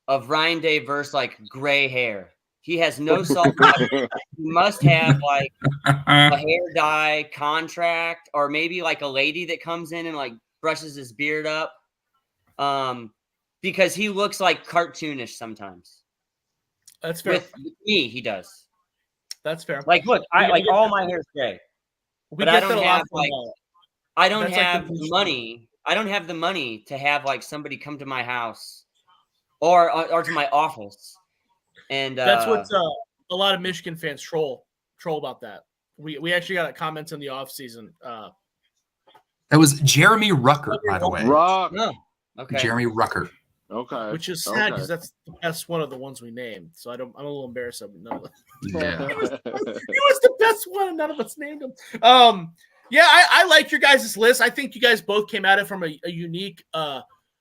of Ryan Day versus like gray hair. He has no self. He must have like a hair dye contract, or maybe like a lady that comes in and like brushes his beard up, because he looks like cartoonish sometimes. That's fair. With me, he does. That's fair. Like, look, all my hair is gray, but I don't have like the money. I don't have the money to have like somebody come to my house or to my office. And that's what a lot of Michigan fans troll about that. We actually got comments in the offseason. That was Jeremy Ruckert, by the way. Oh, okay. Jeremy Ruckert. Okay. Which is sad because that's the best one of the ones we named. So I'm a little embarrassed of none of them. Yeah. he was the best one, and none of us named him. Yeah, I like your guys' list. I think you guys both came at it from a unique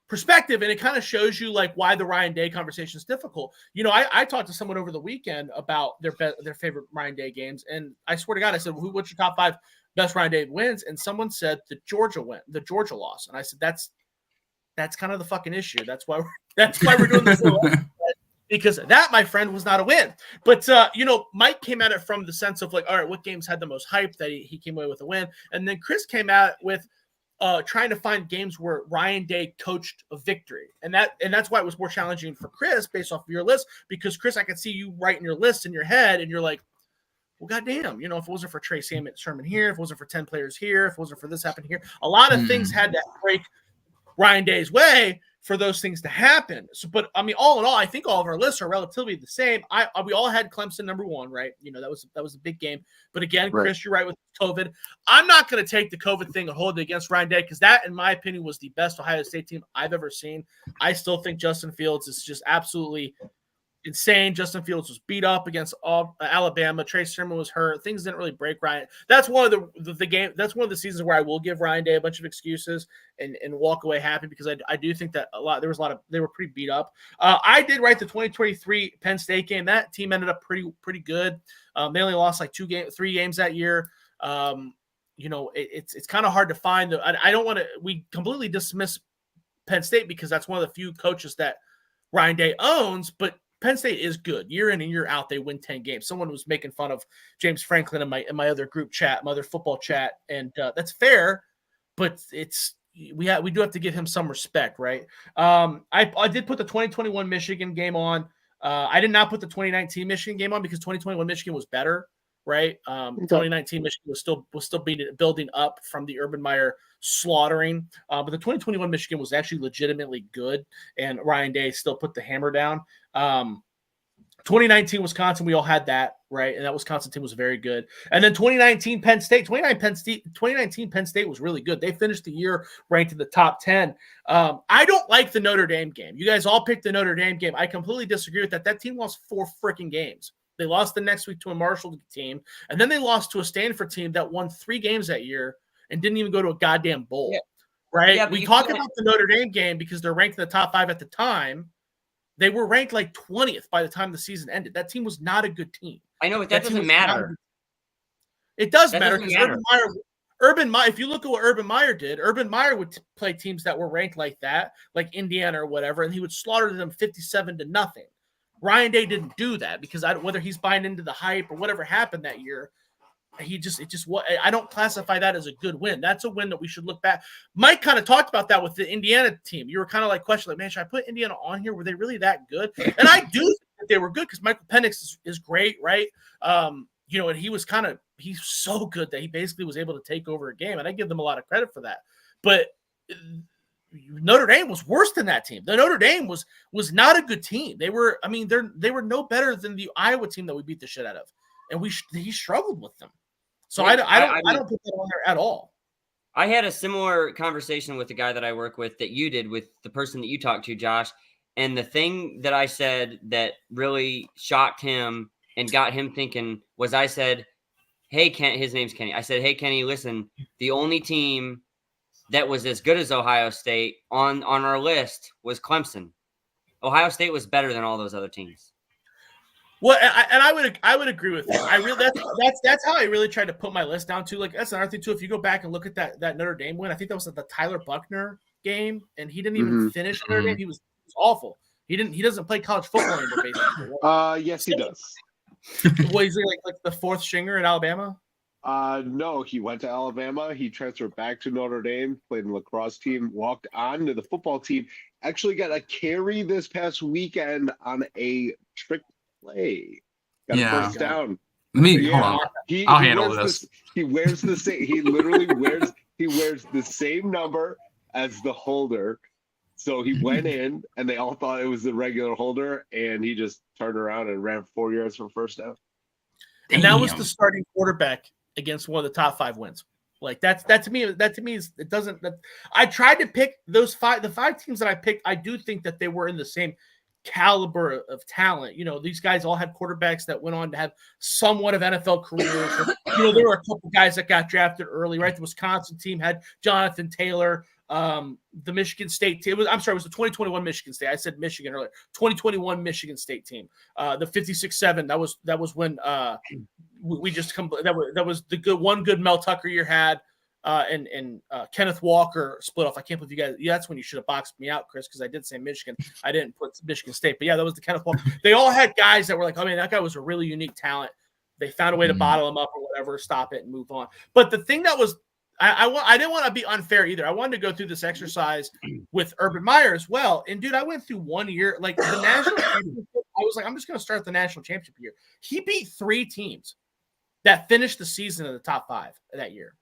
perspective, and it kind of shows you like why the Ryan Day conversation is difficult. I talked to someone over the weekend about their favorite Ryan Day games, and I swear to God, I said, "What's your top 5 best Ryan Day wins?" And someone said the Georgia loss, and I said that's kind of the fucking issue. That's why we're doing this. Because that, my friend, was not a win. But, Mike came at it from the sense of like, all right, what games had the most hype that he came away with a win? And then Chris came at it with trying to find games where Ryan Day coached a victory. And that's why it was more challenging for Chris based off of your list, because Chris, I could see you writing your list in your head and you're like, well, goddamn, if it wasn't for Trey Sermon here, if it wasn't for 10 players here, if it wasn't for this happening here, a lot of things had to break Ryan Day's way for those things to happen. So, but I mean, all in all, I think all of our lists are relatively the same. We all had Clemson number 1, right? That was a big game. But again, Right. Chris, you're right with COVID. I'm not going to take the COVID thing and hold it against Ryan Day, because that, in my opinion, was the best Ohio State team I've ever seen. I still think Justin Fields is just absolutely insane. Justin Fields was beat up against Alabama. Trey Sermon was hurt. Things didn't really break Ryan. That's one of the game. That's one of the seasons where I will give Ryan Day a bunch of excuses and walk away happy, because I do think that they were pretty beat up. I did write the 2023 Penn State game. That team ended up pretty good. They only lost like 3 games that year. It's kind of hard to find. I don't want to. We completely dismiss Penn State because that's one of the few coaches that Ryan Day owns, but Penn State is good. Year in and year out, they win 10 games. Someone was making fun of James Franklin in my other group chat, my other football chat, and that's fair, but we do have to give him some respect, right? I did put the 2021 Michigan game on. I did not put the 2019 Michigan game on because 2021 Michigan was better. right? 2019 Michigan was still building up from the Urban Meyer slaughtering, but the 2021 Michigan was actually legitimately good, and Ryan Day still put the hammer down. 2019 Wisconsin, we all had that, right? And that Wisconsin team was very good. And then 2019 Penn State. 2019 Penn State was really good. They finished the year ranked in the top 10. I don't like the Notre Dame game. You guys all picked the Notre Dame game. I completely disagree with that. That team lost 4 freaking games. They lost the next week to a Marshall team, and then they lost to a Stanford team that won 3 games that year and didn't even go to a goddamn bowl, right? Yeah, we talk about the Notre Dame game because they're ranked in the top 5 at the time. They were ranked like 20th by the time the season ended. That team was not a good team. I know, but that doesn't matter. It does matter because Urban Meyer, if you look at what Urban Meyer did, Urban Meyer would play teams that were ranked like that, like Indiana or whatever, and he would slaughter them 57-0. Ryan Day didn't do that because whether he's buying into the hype or whatever happened that year, I don't classify that as a good win. That's a win that we should look back. Mike kind of talked about that with the Indiana team. You were kind of like questioning, like, man, should I put Indiana on here? Were they really that good? And I do think that they were good because Michael Penix is great, right? And he's so good that he basically was able to take over a game, and I give them a lot of credit for that. But Notre Dame was worse than that team. The Notre Dame was not a good team. They were no better than the Iowa team that we beat the shit out of, and he struggled with them. So I don't put that on there at all. I had a similar conversation with the guy that I work with that you did with the person that you talked to, Josh. And the thing that I said that really shocked him and got him thinking was I said, hey, Ken, his name's Kenny. I said, hey, Kenny, listen, the only team that was as good as Ohio State on our list was Clemson. Ohio State was better than all those other teams. Well, I would agree with that. That's how I really tried to put my list down too. Like that's another thing too. If you go back and look at that Notre Dame win, I think that was at the Tyler Buckner game, and he didn't even finish Notre Dame. He was awful. He doesn't play college football anymore. Basically. Yes, he does. Well, he's like the 4th stringer at Alabama. No, he went to Alabama. He transferred back to Notre Dame, played in the lacrosse team, walked on to the football team. Actually got a carry this past weekend on a trick play. Got a first down. Hold on. I'll handle this. He wears the same. He literally wears the same number as the holder. So he went in, and they all thought it was the regular holder, and he just turned around and ran 4 yards for first down. And that was the starting quarterback against one of the top 5 wins. Like that to me is it doesn't. I tried to pick the 5 teams that I picked. I do think that they were in the same caliber of talent. These guys all had quarterbacks that went on to have somewhat of NFL careers. There were a couple guys that got drafted early, right? The Wisconsin team had Jonathan Taylor. The Michigan State team. It was the 2021 Michigan State. I said Michigan earlier. 2021 Michigan State team. The 56-7. That was when we just come. That was the good Mel Tucker year had. And Kenneth Walker split off. I can't believe you guys. Yeah, that's when you should have boxed me out, Chris, because I did say Michigan. I didn't put Michigan State, but yeah, that was the Kenneth Walker. They all had guys that were like, oh man, that guy was a really unique talent. They found a way to bottle him up or whatever, stop it, and move on. But the thing that was, I didn't want to be unfair either. I wanted to go through this exercise with Urban Meyer as well. And dude, I went through 1 year, like the national championship. I was like, I'm just going to start the national championship year. He beat 3 teams that finished the season in the top 5 that year.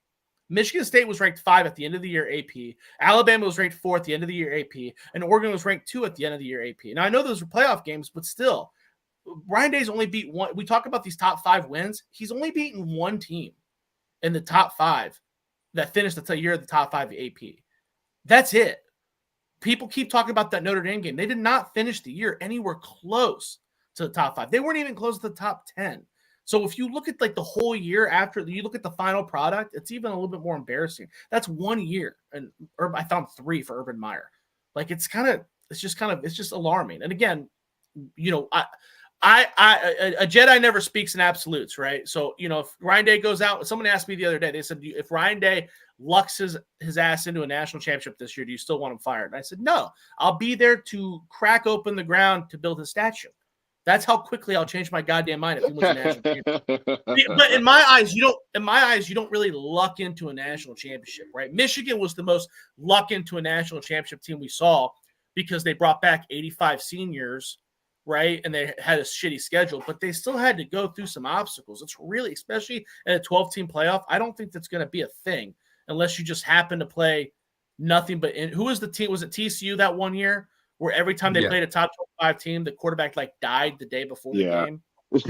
Michigan State was ranked 5 at the end of the year AP. Alabama was ranked 4 at the end of the year AP. And Oregon was ranked 2 at the end of the year AP. Now, I know those were playoff games, but still, Ryan Day's only beat 1. We talk about these top 5 wins. He's only beaten 1 team in the top 5 that finished the year of the top 5 AP. That's it. People keep talking about that Notre Dame game. They did not finish the year anywhere close to the top 5. They weren't even close to the top 10. So if you look at like the whole year after you look at the final product, it's even a little bit more embarrassing. That's 1 year. And I found 3 for Urban Meyer. Like it's just alarming. And again, a Jedi never speaks in absolutes, right? So, if Ryan Day goes out, someone asked me the other day, they said, if Ryan Day lucks his ass into a national championship this year, do you still want him fired? And I said, no, I'll be there to crack open the ground to build his statue. That's how quickly I'll change my goddamn mind if he wins a national championship. But in my eyes, you don't really luck into a national championship, right? Michigan was the most luck into a national championship team we saw because they brought back 85 seniors right? And they had a shitty schedule, but they still had to go through some obstacles. It's really, especially in a 12-team playoff, I don't think that's going to be a thing unless you just happen to play nothing but in. Who was the team? Was it TCU that one year where every time they played a top 25 team, the quarterback like died the day before the game? You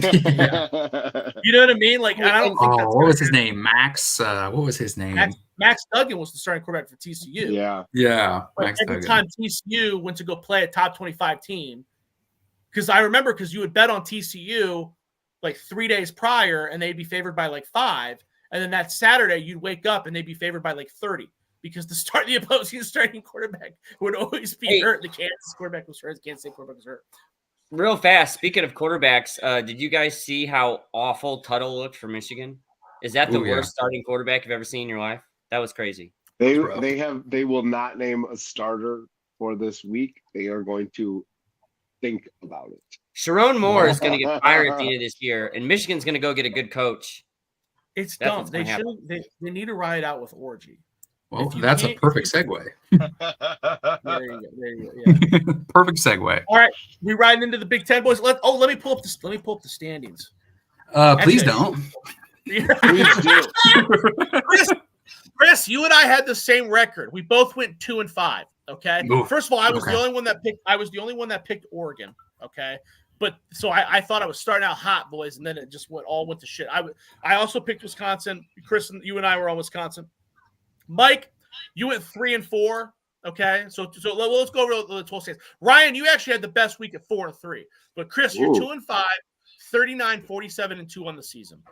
know what I mean? Like, I don't think that's what was his name? Max. What was his name? Max Duggan was the starting quarterback for TCU. Yeah. But Max every Duggan. time TCU went to go play a top 25 team, because I remember you would bet on TCU like 3 days prior and they'd be favored by like 5. And then that Saturday you'd wake up and they'd be favored by like 30 because the opposing starting quarterback would always be hurt. The Kansas quarterback was hurt. The Kansas State quarterback was hurt. Real fast, speaking of quarterbacks, did you guys see how awful Tuttle looked for Michigan? Is that the worst starting quarterback you've ever seen in your life? That was crazy. They will not name a starter for this week. They are going to think about it. Sharon Moore is going to get fired at the end of this year, and Michigan's going to go get a good coach. It's dumb. They need to ride out with Orgy. Well, that's a perfect segue. There you go. Yeah. Perfect segue. All right, we riding into the Big Ten, boys. Let me pull up the standings. Please don't. Please do. Chris, you and I had the same record. We both went 2-5. Okay. Oof. First of all, I was the only one that picked Oregon. Okay. But so I thought I was starting out hot, boys, and then it just all went to shit. I also picked Wisconsin. Chris, you and I were on Wisconsin. Mike, you went 3-4. Okay, so let's go over the 12 states. Ryan, you actually had the best week at 4-3. But Chris, you're 2-5, 39, 47-2 on the season.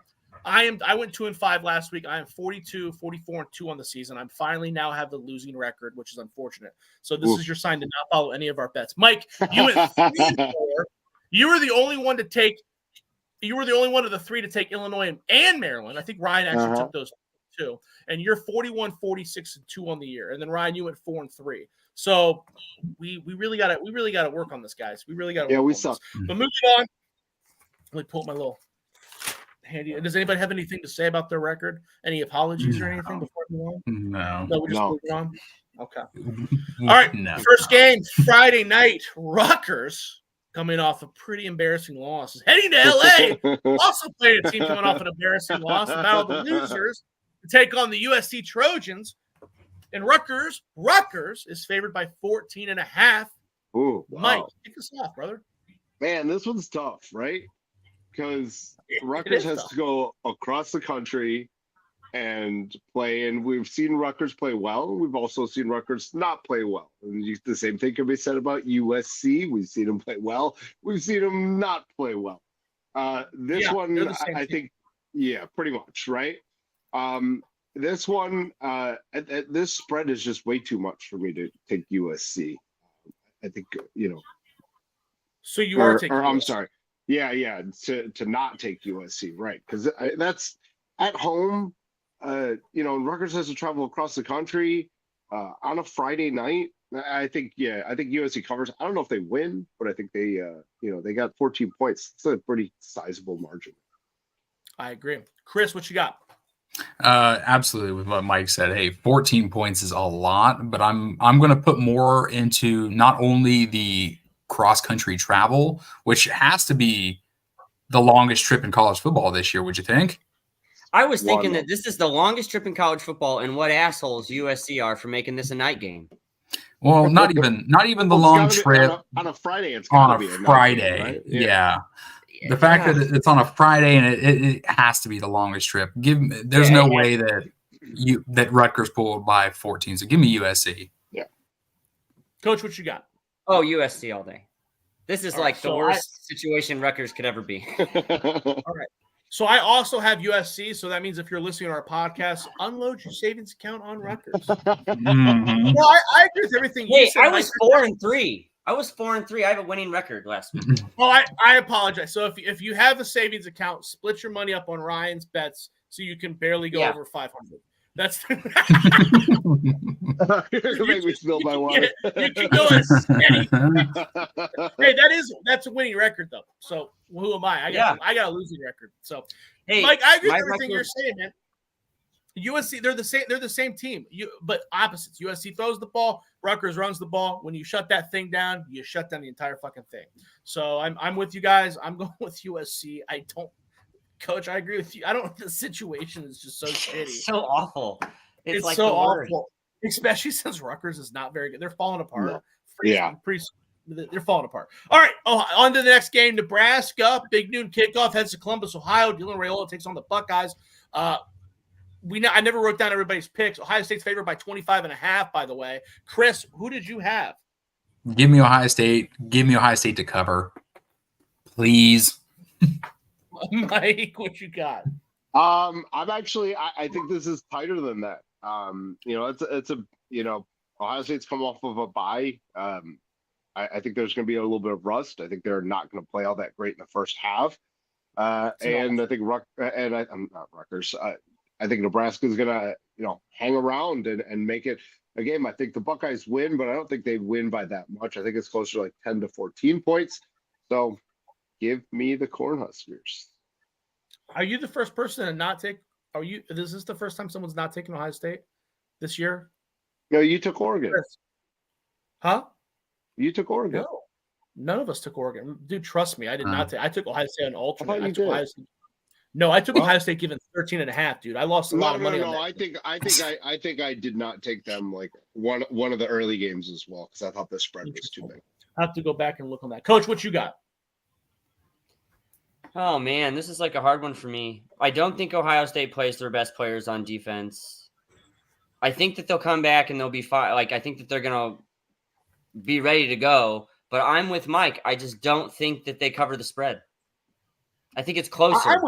I went 2-5 last week. I am 42, 44-2 on the season. I'm finally now have the losing record, which is unfortunate. So this is your sign to not follow any of our bets. Mike, you went 3-4. You were the only one to take. You were the only one of the three to take Illinois and Maryland. I think Ryan actually took those two. And you're 41, 46-2 on the year. And then Ryan, you went 4-3. So we really got to work on this, guys. We really got to. Yeah, we suck. But moving on. Let me pull up my little handy. Does anybody have anything to say about their record? Any apologies or anything before we move on? No, we're just moving on. Okay. All right. First game Friday night. Rutgers, coming off a pretty embarrassing loss, is heading to LA. Also playing a team coming off an embarrassing loss. The battle of the losers to take on the USC Trojans. And Rutgers is favored by 14.5. Ooh, wow. Mike, kick us off, brother. Man, this one's tough, right? Because Rutgers has to go across the country and play, and we've seen Rutgers play well. We've also seen Rutgers not play well. And the same thing can be said about USC. We've seen them play well. We've seen them not play well. This one, I think, pretty much, right? This one, this spread is just way too much for me to take USC. I think, So you are taking. Or I'm sorry. Yeah, to not take USC, right? Because that's at home. Rutgers has to travel across the country on a Friday night. I think USC covers. I don't know if they win, but I think they got 14 points. It's a pretty sizable margin. I agree. Chris, what you got? Absolutely, with what Mike said. Hey, 14 points is a lot, but I'm going to put more into not only the cross-country travel, which has to be the longest trip in college football this year. Would you think? I was thinking that this is the longest trip in college football, and what assholes USC are for making this a night game. Well, not even the long trip on a Friday. It's on a Friday, right? Yeah. The fact that it's on a Friday and it has to be the longest trip. There's no way that Rutgers pulled by 14. So give me USC. Yeah. Coach, what you got? Oh, USC all day. This is the so worst situation Rutgers could ever be. All right. So I also have USC. So that means if you're listening to our podcast, unload your savings account on Rutgers. Mm-hmm. Well, I agree with everything you said. I was 4-3. I was 4-3. I have a winning record last week. Oh, I apologize. So if you have a savings account, split your money up on Ryan's bets so you can barely go over 500. That's you're gonna make me spill my water. You can go as steady. Hey, that's a winning record though. So who am I? I got a losing record. So hey, Mike, I agree with everything you're saying, man. USC, they're the same. They're the same team. But opposites. USC throws the ball. Rutgers runs the ball. When you shut that thing down, you shut down the entire fucking thing. So I'm with you guys. I'm going with USC. Coach, I agree with you. I don't. The situation is just so shitty. So awful. It's like so the worst. awful, especially since Rutgers is not very good. They're falling apart. No. Yeah. They're falling apart. All right. On to the next game. Nebraska, big noon kickoff, heads to Columbus, Ohio. Dylan Raiola takes on the Buckeyes. I never wrote down everybody's picks. Ohio State's favored by 25.5, by the way. Chris, who did you have? Give me Ohio State. Give me Ohio State to cover, please. Mike, what you got? I think this is tighter than that. Ohio State's come off of a bye. I think there's going to be a little bit of rust. I think they're not going to play all that great in the first half. And I think I'm not Rutgers. I think Nebraska is going to, hang around and make it a game. I think the Buckeyes win, but I don't think they win by that much. I think it's closer to like 10 to 14 points. So give me the Cornhuskers. Are you the first person to not take? Is this the first time someone's not taking Ohio State this year? No, you took Oregon. Chris. Huh? You took Oregon. No, none of us took Oregon. Dude, trust me, I did not take. I took Ohio State on alternate. I took Ohio State given 13.5, dude. I lost a lot of money. No, I think I did not take them like one of the early games as well because I thought the spread was too big. I have to go back and look on that. Coach, what you got? Oh man, this is like a hard one for me. I don't think Ohio State plays their best players on defense. I think that they'll come back and they'll be fine. Like I think that they're gonna be ready to go. But I'm with Mike. I just don't think that they cover the spread. I think it's closer. I'm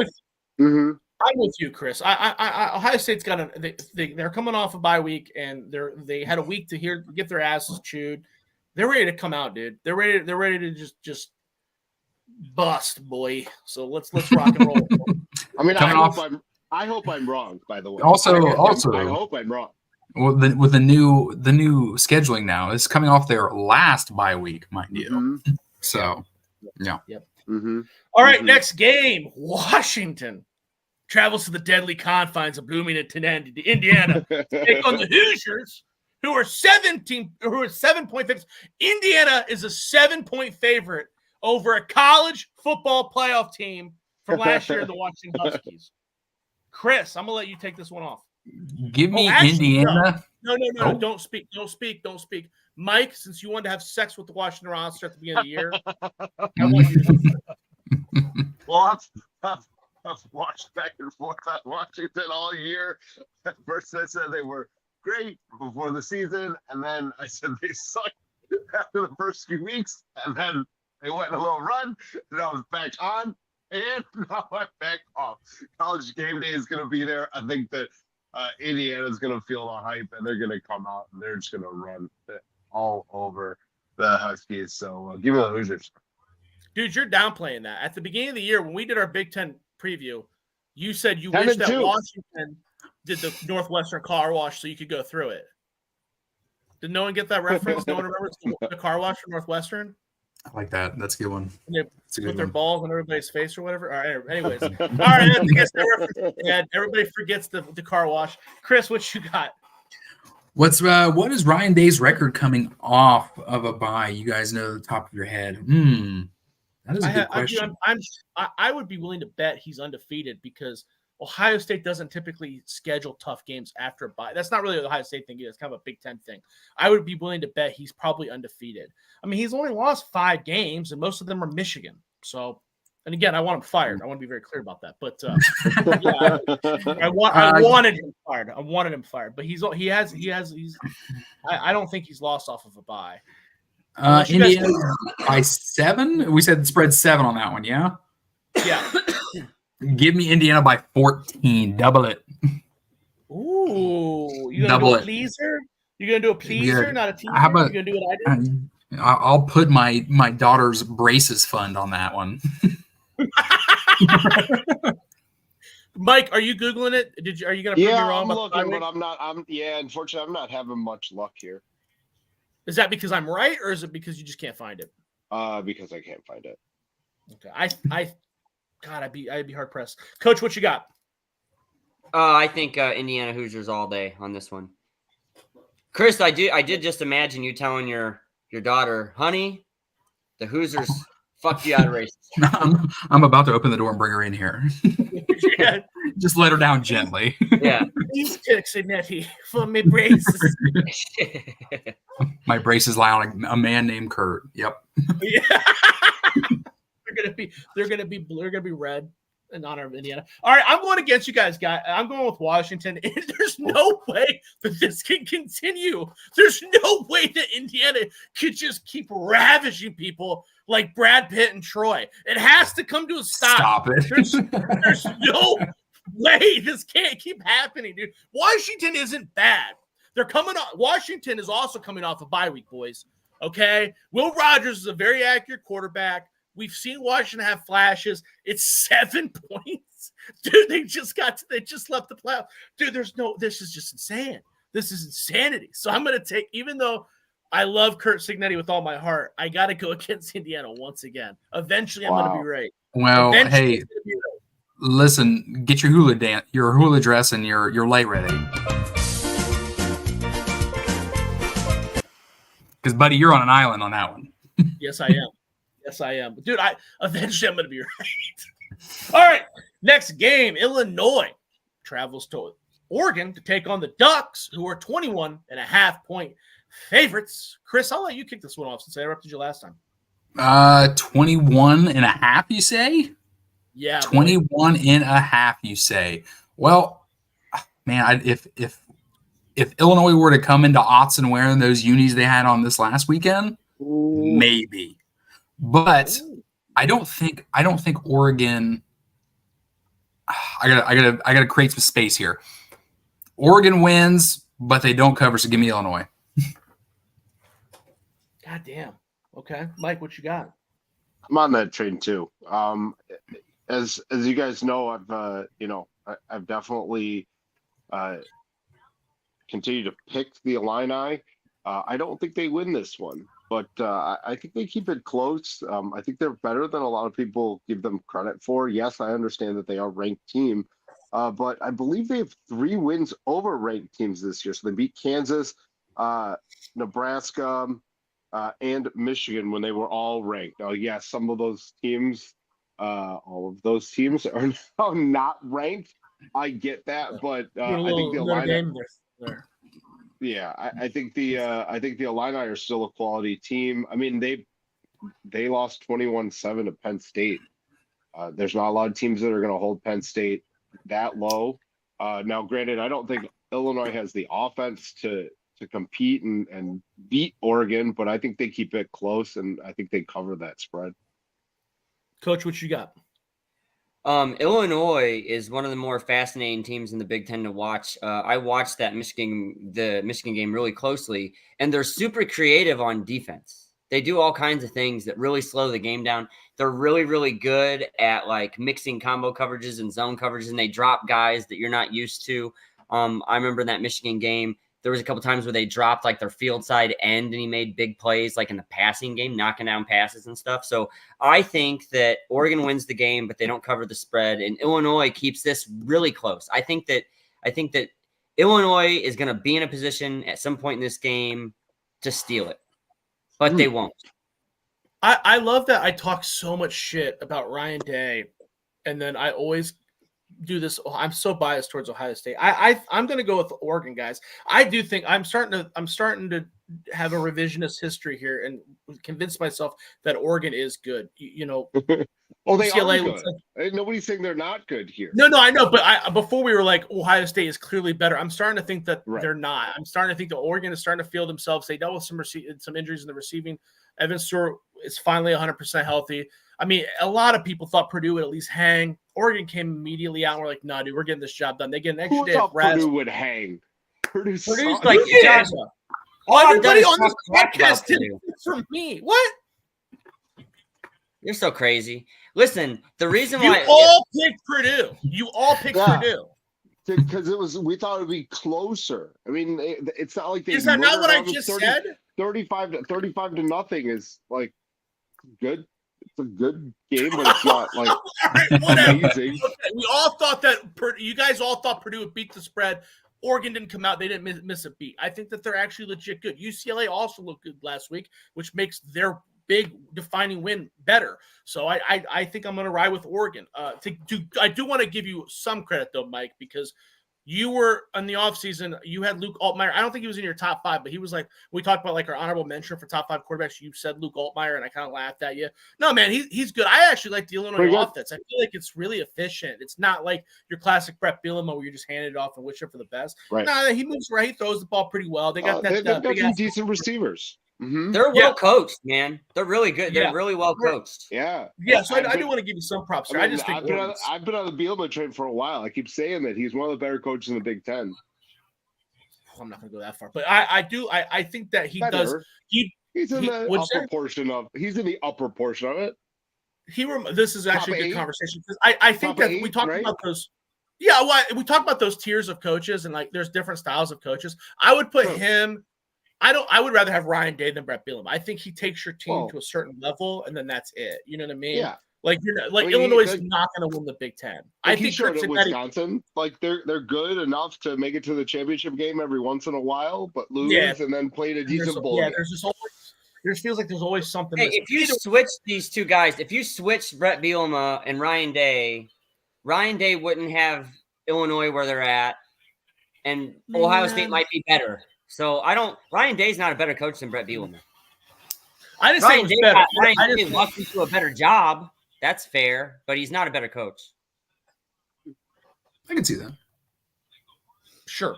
with you, Chris. Ohio State's got they're coming off a bye week and they had a week to get their asses chewed. They're ready to come out, dude. They're ready to just bust, boy. So let's rock and roll. I mean, I hope I'm wrong. By the way, Also, I hope I'm wrong. Well, with the new scheduling now, it's coming off their last bye week, mind you. Mm-hmm. So, yeah. Yep. Mm-hmm. All right, next game. Washington travels to the deadly confines of Bloomington, Indiana, to take on the Hoosiers, who are 7-point favorites. Indiana is a 7-point favorite over a college football playoff team from last year, the Washington Huskies. Chris, I'm gonna let you take this one off. Give me Indiana. No. Don't speak. Mike, since you wanted to have sex with the Washington roster at the beginning of the year, I want you to Well, I've watched back and forth on Washington all year. At first, I said they were great before the season, and then I said they sucked after the first few weeks, and then they went on a little run, and I was back on, and now I'm back off. College game day is going to be there. I think that Indiana's going to feel the hype, and they're going to come out, and they're just going to run all over the Huskies. So give me the Hoosiers. Dude, you're downplaying that. At the beginning of the year, when we did our Big Ten preview, you said you wish that Washington did the Northwestern car wash so you could go through it. Did no one get that reference? No one remembers the car wash from Northwestern? I like that. That's a good one. They put their balls on everybody's face or whatever. All right, anyways. All right, I guess that reference. Yeah, everybody forgets the car wash. Chris, what you got? What is Ryan Day's record coming off of a bye? You guys know the top of your head. That is a good question. I would be willing to bet he's undefeated because Ohio State doesn't typically schedule tough games after a bye. That's not really the Ohio State thing. It's kind of a Big Ten thing. I would be willing to bet he's probably undefeated. I mean, he's only lost 5 games, and most of them are Michigan. So, and again, I want him fired. I want to be very clear about that. But yeah, I wanted him fired. I wanted him fired. But he's. I don't think he's lost off of a bye. Indiana by 7. We said the spread 7 on that one. Yeah. Yeah. Give me Indiana by 14. Double it. Ooh, you gonna do a pleaser? You gonna do a pleaser, not a teaser? How about, you gonna do what I did? I'll put my daughter's braces fund on that one. Mike, are you Googling it? Are you gonna prove me wrong? I'm looking, but I'm not. Unfortunately, I'm not having much luck here. Is that because I'm right, or is it because you just can't find it? Because I can't find it. Okay, God, I'd be hard pressed. Coach, what you got? I think Indiana Hoosiers all day on this one. Chris, I did just imagine you telling your daughter, honey, the Hoosiers fucked you out of races. I'm about to open the door and bring her in here. Yeah. Just let her down gently. Yeah. These kicks and netty for me braces. My braces lie on a man named Kurt. Yep. Yeah. They're gonna be red in honor of Indiana. All right, I'm going against you guys. I'm going with Washington. There's no way that this can continue. There's no way that Indiana could just keep ravaging people like Brad Pitt and Troy. It has to come to a stop. Stop it. There's no way this can't keep happening, dude. Washington isn't bad. They're coming off. Washington is also coming off a bye week, boys. Okay, Will Rogers is a very accurate quarterback. We've seen Washington have flashes. It's 7 points. Dude, they just left the playoff. Dude, this is just insane. This is insanity. So I'm going to take, even though I love Curt Cignetti with all my heart, I got to go against Indiana once again. Eventually, I'm going to be right. Well, Eventually, hey, listen, get your hula dress and your light ready. Because, buddy, you're on an island on that one. Yes, I am. Yes, I am. Dude, eventually I'm going to be right. All right, next game, Illinois travels to Oregon to take on the Ducks, who are 21.5-point favorites. Chris, I'll let you kick this one off since I interrupted you last time. 21.5, you say? Yeah. 21.5, you say? Well, man, if Illinois were to come into Autzen wearing those unis they had on this last weekend, maybe. But I don't think Oregon. I gotta create some space here. Oregon wins, but they don't cover. So give me Illinois. God damn. Okay, Mike, what you got? I'm on that train too. As you guys know, I've definitely continued to pick the Illini. I don't think they win this one, but I think they keep it close. I think they're better than a lot of people give them credit for. Yes, I understand that they are a ranked team, but I believe they have 3 wins over ranked teams this year. So they beat Kansas, Nebraska, and Michigan when they were all ranked. Now, yes, some of those teams, all of those teams are now not ranked. I get that, but I think the Illini. Yeah, I think the Illini are still a quality team. I mean, they lost 21-7 to Penn State. There's not a lot of teams that are going to hold Penn State that low. Now, granted, I don't think Illinois has the offense to compete and beat Oregon, but I think they keep it close, and I think they cover that spread. Coach, what you got? Illinois is one of the more fascinating teams in the Big Ten to watch. I watched the Michigan game really closely, and they're super creative on defense. They do all kinds of things that really slow the game down. They're really, really good at like mixing combo coverages and zone coverages, and they drop guys that you're not used to. I remember in that Michigan game, there was a couple times where they dropped like their field side end and he made big plays like in the passing game, knocking down passes and stuff. So I think that Oregon wins the game, but they don't cover the spread. And Illinois keeps this really close. I think that Illinois is going to be in a position at some point in this game to steal it, but they won't. I love that I talk so much shit about Ryan Day, and then I always do this. I'm so biased towards Ohio State. I'm going to go with Oregon, guys. I do think I'm starting to have a revisionist history here and convince myself that Oregon is good. You know, Oh, they UCLA are looks good. Nobody's saying they're not good here. No, I know, but before we were like Ohio State is clearly better. I'm starting to think that Right. they're not. I'm starting to think that Oregon is starting to feel themselves. They dealt with some injuries in the receiving. Evan Stewart is finally 100% healthy. I mean, a lot of people thought Purdue would at least hang. Oregon came immediately out and we're like, no, dude, we're getting this job done. They get an extra Who day of thought rest. Purdue would hang? Purdue's sucks. like, You did. Josh, Everybody on this talk crap about podcast did Purdue. it for me. What? You're so crazy. Listen, the reason You why all picked Purdue. You all picked Yeah. Purdue. Because we thought it would be closer. I mean, it's not like they. Is that not what I murdered just them. said? 35 to nothing is like good. It's a good game, but it's not like Whatever. amazing. Okay, we all thought that you guys all thought Purdue would beat the spread. Oregon didn't come out; they didn't miss a beat. I think that they're actually legit good. UCLA also looked good last week, which makes their big defining win better. So I think I'm going to ride with Oregon. I do want to give you some credit though, Mike, because you were in the offseason, you had Luke Altmaier. I don't think he was in your top 5, but he was like, we talked about like our honorable mention for top 5 quarterbacks. You said Luke Altmaier, and I kind of laughed at you. No, man, he's good. I actually like the Illinois offense. I feel like it's really efficient. It's not like your classic Brett Bielema where you're just handing it off and wishing for the best. Right. No, he moves right. He throws the ball pretty well. They got they've got some decent receivers. Mm-hmm. They're well coached, man. They're really good. They're really well coached. Yeah. So I do want to give you some props here. I just think I've been on the Bielema train for a while. I keep saying that he's one of the better coaches in the Big Ten. I'm not going to go that far, but I think that he Better. does. He's in the upper portion of. He's in the upper portion of it. This is actually a good conversation because I think that we talked about those. Yeah, well, we talked about those tiers of coaches and like there's different styles of coaches. I would put him. I would rather have Ryan Day than Brett Bielema. I think he takes your team to a certain level and then that's it. You know what I mean? Yeah. Like Illinois is not going to win the Big Ten. I think showed at Wisconsin, like they're good enough to make it to the championship game every once in a while, but lose and then play a decent bowl. Yeah, there feels like there's always something. Hey, if you switch these two guys, if you switch Brett Bielema and Ryan Day wouldn't have Illinois where they're at, and Ohio State might be better. So Ryan Day's not a better coach than Brett Bielema. I didn't say he was better. Ryan Day walked into a better job. That's fair, but he's not a better coach. I can see that. Sure.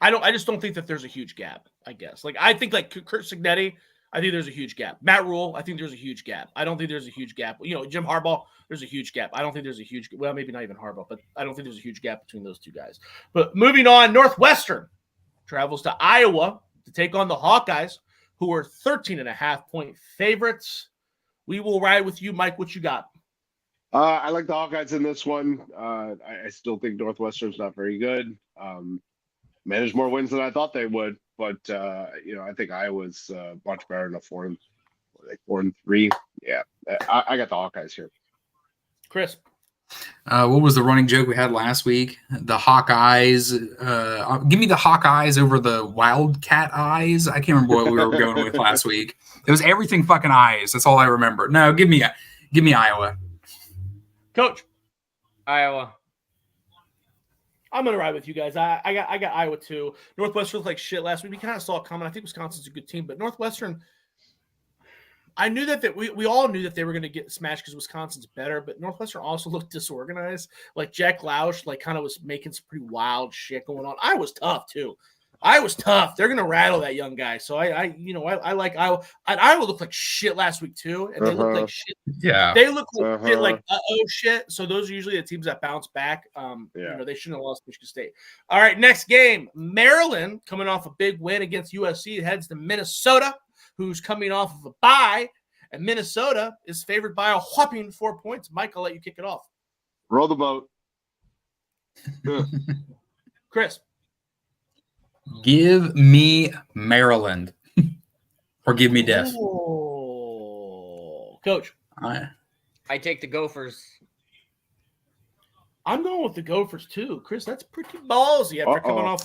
I just don't think that there's a huge gap, I guess. Like I think like Kurt Signetti, I think there's a huge gap. Matt Rule, I think there's a huge gap. I don't think there's a huge gap. You know, Jim Harbaugh, there's a huge gap. I don't think there's a huge, well, maybe not even Harbaugh, but I don't think there's a huge gap between those two guys. But moving on, Northwestern travels to Iowa to take on the Hawkeyes, who are 13.5-point favorites. We will ride with you, Mike. What you got? I like the Hawkeyes in this one. I still think Northwestern's not very good. Managed more wins than I thought they would, but I think Iowa's much better than a 4-3. Yeah, I got the Hawkeyes here. Chris. What was the running joke we had last week? The Hawkeyes. Give me the Hawkeyes over the Wildcat Eyes. I can't remember what we were going with last week. It was everything fucking eyes. That's all I remember. No, give me Iowa. Coach. Iowa. I'm gonna ride with you guys. I got Iowa too. Northwestern looked like shit last week. We kind of saw it coming. I think Wisconsin's a good team, but Northwestern. I knew that we all knew that they were going to get smashed because Wisconsin's better, but Northwestern also looked disorganized. Like Jack Lausch, like kind of was making some pretty wild shit going on. I was tough too. They're going to rattle that young guy. So I like Iowa. And Iowa looked like shit last week too, and they looked like shit. Yeah, they look like shit, like shit. So those are usually the teams that bounce back. They shouldn't have lost Michigan State. All right, next game, Maryland coming off a big win against USC heads to Minnesota, who's coming off of a bye, and Minnesota is favored by a whopping 4 points. Mike, I'll let you kick it off. Roll the boat. Chris. Give me Maryland. Or give me death. Oh. Coach. I take the Gophers. I'm going with the Gophers too. Chris, that's pretty ballsy after coming off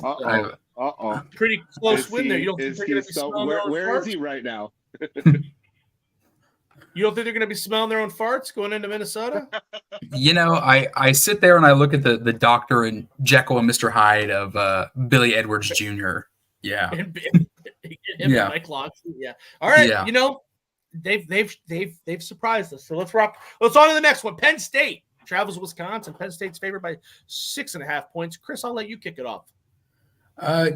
a pretty close win there. You don't think they're going to be smelling their own farts? Where is he right now? You don't think they're going to be smelling their own farts going into Minnesota? I sit there and I look at the Dr. and Jekyll and Mr. Hyde of Billy Edwards Jr. Yeah. and Mike Locksley. Yeah. All right. Yeah. They've surprised us. So let's rock. Let's on to the next one. Penn State travels to Wisconsin. Penn State's favored by 6.5 points. Chris, I'll let you kick it off.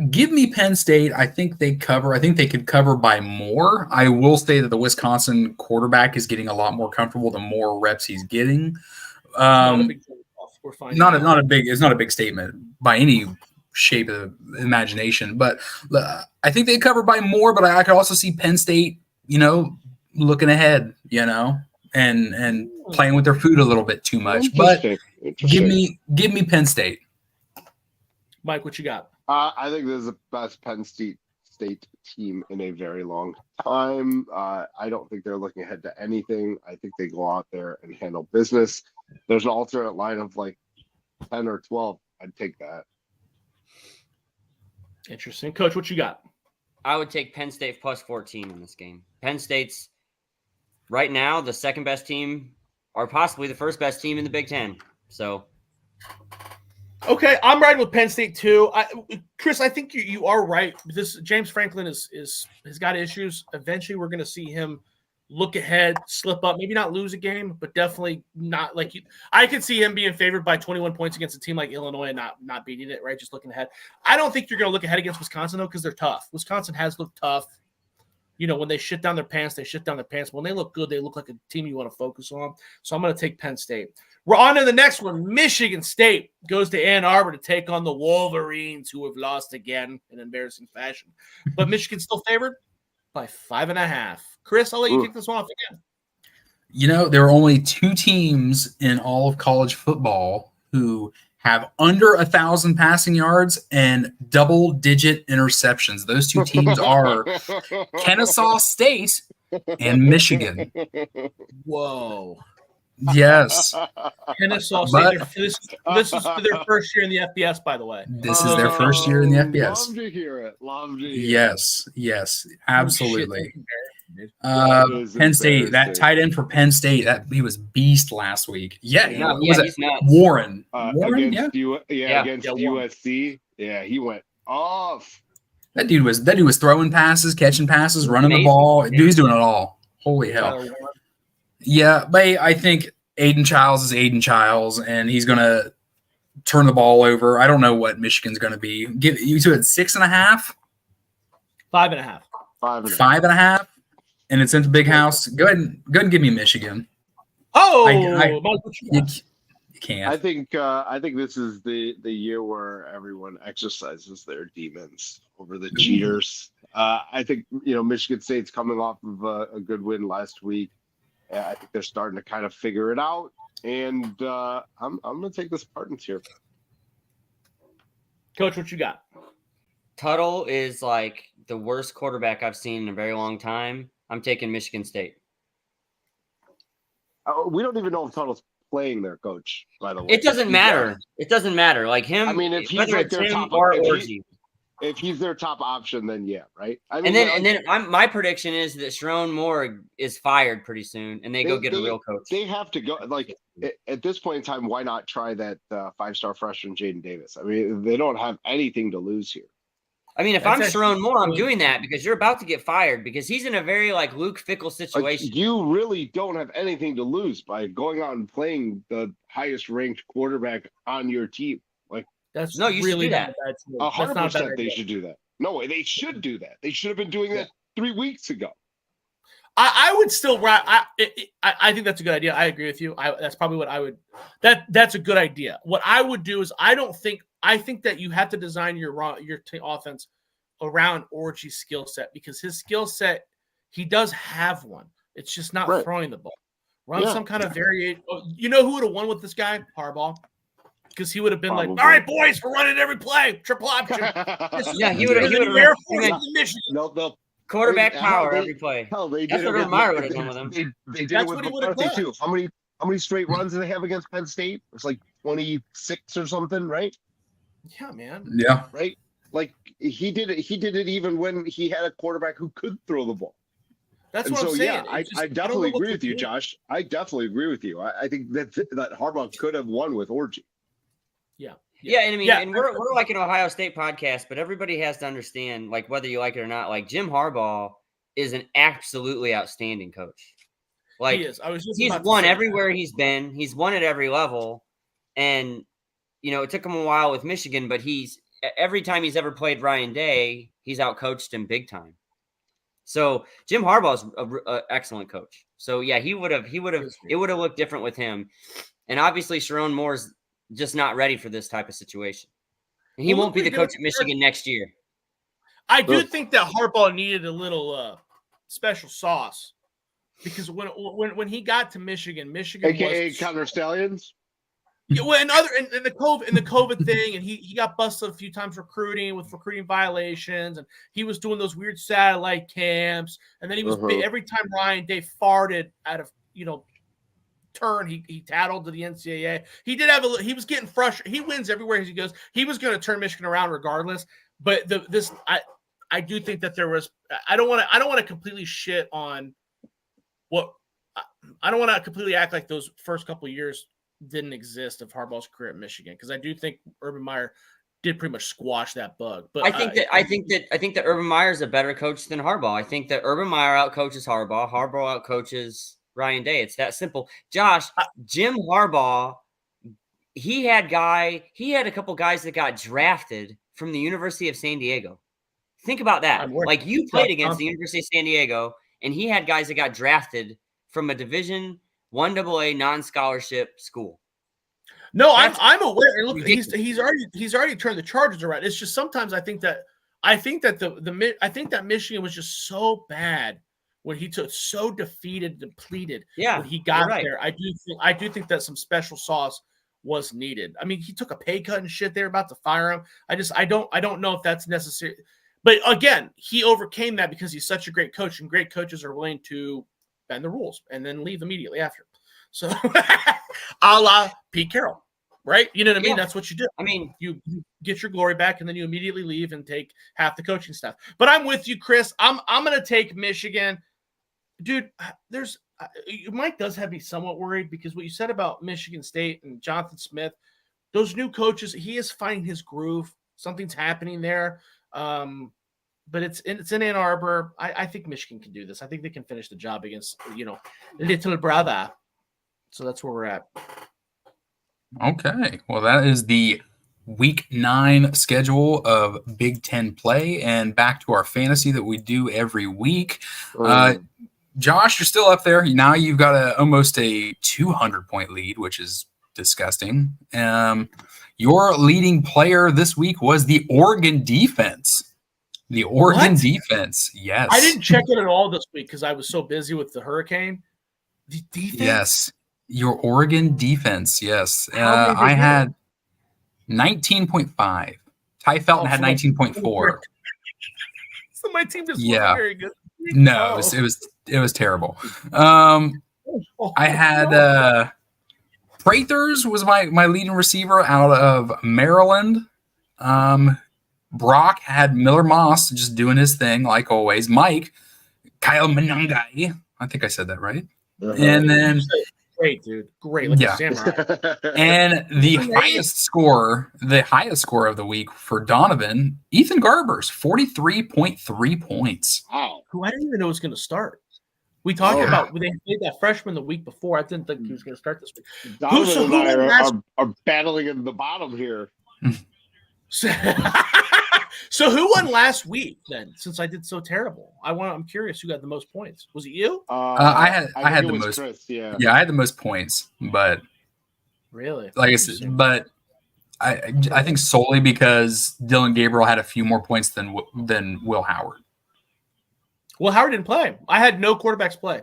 Give me Penn State. I think they cover. I think they could cover by more. I will say that the Wisconsin quarterback is getting a lot more comfortable the more reps he's getting. It's not a big statement by any shape of the imagination, but I think they cover by more. But I could also see Penn State, looking ahead, and playing with their food a little bit too much. But give me Penn State. Mike, what you got? I think this is the best Penn State State team in a very long time. I don't think they're looking ahead to anything. I think they go out there and handle business. There's an alternate line of like 10 or 12. I'd take that. Interesting. Coach, what you got? I would take Penn State plus 14 in this game. Penn State's right now the second best team, or possibly the first best team in the Big Ten. So, okay, I'm riding with Penn State too. Chris, I think you are right. This James Franklin has got issues. Eventually, we're going to see him look ahead, slip up, maybe not lose a game, but definitely not like you. I could see him being favored by 21 points against a team like Illinois and not beating it, right? Just looking ahead. I don't think you're going to look ahead against Wisconsin, though, because they're tough. Wisconsin has looked tough. You know, when they shit down their pants, they shit down their pants. When they look good, they look like a team you want to focus on. So I'm going to take Penn State. We're on to the next one. Michigan State goes to Ann Arbor to take on the Wolverines, who have lost again in embarrassing fashion. But Michigan's still favored by 5.5. Chris, I'll let you kick this one off again. You know, there are only 2 teams in all of college football who have under 1,000 passing yards and double-digit interceptions. Those 2 teams are Kennesaw State and Michigan. Whoa. Yes. Kennesaw State. This is their first year in the FBS, by the way. This is their first year in the FBS. Love to hear it. Love to hear Yes, absolutely. That is Penn State, that embarrassing. tight end for Penn State, he was beast last week. Yeah, No, who was yeah, it? he's nuts. Warren. Warren, against Yeah. against Yeah, Warren. USC. Yeah, he went off. That dude was throwing passes, catching passes, running the Amazing. ball. Dude, he's doing it all. Holy hell. Yeah, but I think Aiden Childs is Aiden Childs, and he's going to turn the ball over. I don't know what Michigan's going to be. You said 6.5? 5.5. 5.5. 5.5? And it's in the big house. Go ahead and give me Michigan. Oh, I- Mike, what you You, got? you can't. I think this is the year where everyone exercises their demons over the cheaters. I think Michigan State's coming off of a good win last week. I think they're starting to kind of figure it out, and I'm going to take the Spartans here. Coach, what you got? Tuttle is like the worst quarterback I've seen in a very long time. I'm taking Michigan State. We don't even know if Tuttle's playing there, Coach. By the way, It doesn't matter. It doesn't matter. Like him, I mean, if he's whether like it's their him top, or Orgy. if he's their top option, then yeah, right. I mean, And then my prediction is that Sharon Moore is fired pretty soon, and they go get a real coach. They have to go. Like at this point in time, why not try that 5-star freshman Jaden Davis? I mean, they don't have anything to lose here. I mean, if That's I'm actually Sharon Moore, I'm good. doing that because you're about to get fired because he's in a very like Luke Fickle Like, situation. you really don't have anything to lose by going out and playing the highest ranked quarterback on your team. Like That's No, you should really do that. not a bad move. That's not a bad 100%, they idea. should do that. No way, they should do that. They should have been doing that 3 weeks ago. I would still I think that's a good idea. I agree with you. That's probably what I would. That's a good idea. What I would do is I think that you have to design your offense around Orgy's skill set because his skill set, he does have one. It's just not Right. throwing the ball. Run Yeah. some kind of variation. You know who would have won with this guy? Harbaugh. Because he would have been like, Probably. all right, boys, we're running every play. Triple option. Yeah, he would've- This is he would've- Air he Force would've- in Michigan. No, Quarterback Hell, power they- every play. hell, they That's did it what with Urban would have done with him. They did That's it with what he would've McCarthy done. too. How many straight runs did they have against Penn State? It's like 26 or something, right? Yeah, man. Yeah. Right? Like he did it. He did it even when he had a quarterback who could throw the ball. That's And what so I'm saying. yeah, It's I just- don't definitely know what agree to with you, do. Josh. I definitely agree with you. I think that Harbaugh could have won with Orgy. Yeah, and I mean, Yeah. and we're like an Ohio State podcast, but everybody has to understand, like whether you like it or not, like Jim Harbaugh is an absolutely outstanding coach. Like He is. I was just he's about to won say that. everywhere he's been. He's won at every level, and it took him a while with Michigan, but every time he's ever played Ryan Day, he's outcoached him big time. So Jim Harbaugh's an excellent coach. So yeah, it would have looked different with him, and obviously Sharon Moore's just not ready for this type of situation. And he Well, won't be the look, we coach at Michigan next year. I do think that Harbaugh needed a little special sauce because when he got to Michigan AKA was Counter Stallions. Yeah, well, and the COVID thing, and he got busted a few times recruiting violations, and he was doing those weird satellite camps, and then he was every time Ryan Day farted out of turn, he tattled to the NCAA. He did have he was getting frustrated. He wins everywhere he goes. He was going to turn Michigan around regardless, but I do think that there was. I don't want to completely shit on what. I don't want to completely act like those first couple of years didn't exist of Harbaugh's career at Michigan, because I do think Urban Meyer did pretty much squash that bug. But I think that Urban Meyer is a better coach than Harbaugh. I think that Urban Meyer outcoaches Harbaugh. Harbaugh outcoaches Ryan Day. It's that simple. Josh, Jim Harbaugh, he had a couple guys that got drafted from the University of San Diego. Think about that. Like, you played against the University of San Diego, and he had guys that got drafted from a Division I AA non-scholarship school. No, I'm aware. And look, he's already turned the Chargers around. It's just sometimes I think that Michigan was just so bad when he took so defeated, depleted. Yeah, when he got there, I do think that some special sauce was needed. I mean, he took a pay cut and shit. They're about to fire him. I don't know if that's necessary. But again, he overcame that because he's such a great coach, and great coaches are willing to bend the rules and then leave immediately after. So, a la Pete Carroll, right? You know what I mean? That's what you do. I mean, you get your glory back, and then you immediately leave and take half the coaching staff. But I'm with you, Chris. I'm going to take Michigan. Dude, Mike does have me somewhat worried, because what you said about Michigan State and Jonathan Smith, those new coaches, he is finding his groove. Something's happening there. But it's in Ann Arbor. I think Michigan can do this. I think they can finish the job against, little brother. So that's where we're at. Okay. Well, that is the Week 9 schedule of Big Ten play, and back to our fantasy that we do every week. Josh, you're still up there. Now you've got almost a 200-point lead, which is disgusting. Your leading player this week was the Oregon defense. The Oregon defense, yes. I didn't check it at all this week because I was so busy with the hurricane. The defense? Yes, your Oregon defense, yes. I had 19.5. Ty Felton had 19.4. So my team just wasn't very good. No, it was terrible. I had Prathers was my leading receiver out of Maryland. Brock had Miller Moss just doing his thing like always. Mike, Kyle Manungai. I think I said that right. And then great, dude. Great. Like a samurai. And the highest score of the week for Donovan, Ethan Garbers, 43.3 points. Wow. Who I didn't even know was going to start. We talked about they played that freshman the week before. I didn't think he was going to start this week. Donovan and I are battling in the bottom here. So who won last week then? Since I did so terrible, I'm curious who got the most points. Was it you? I had the most. Chris, yeah, I had the most points, but really, like I said, but I think solely because Dylan Gabriel had a few more points than Will Howard. Will Howard didn't play. I had no quarterbacks play.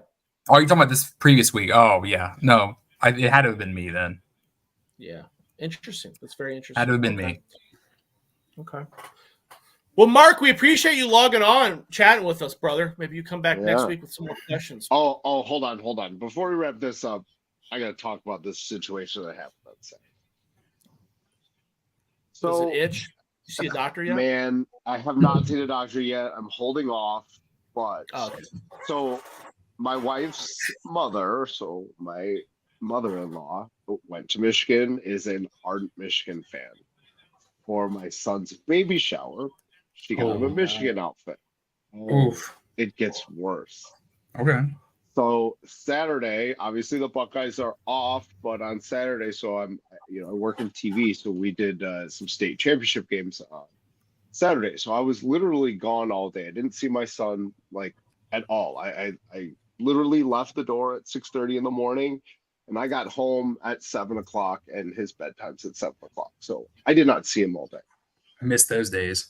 Oh, you're talking about this previous week? Oh yeah, no, it had to have been me then. Yeah, interesting. That's very interesting. Had to have been me. Okay. Well, Mark, we appreciate you logging on, chatting with us, brother. Maybe you come back next week with some more questions. Oh, hold on. Before we wrap this up, I got to talk about this situation that happened on Saturday. So, does it itch? You see a doctor yet? Man, I have not seen a doctor yet. I'm holding off. But so my wife's mother, so my mother-in-law went to Michigan, is an ardent Michigan fan. For my son's baby shower, she got him a Michigan outfit. Oof. It gets worse. Okay. So Saturday, obviously the Buckeyes are off, but on Saturday, so I work in TV, so we did some state championship games on Saturday. So I was literally gone all day. I didn't see my son at all. I literally left the door at 6:30 in the morning. And I got home at 7 o'clock, and his bedtime's at 7 o'clock. So I did not see him all day. I miss those days.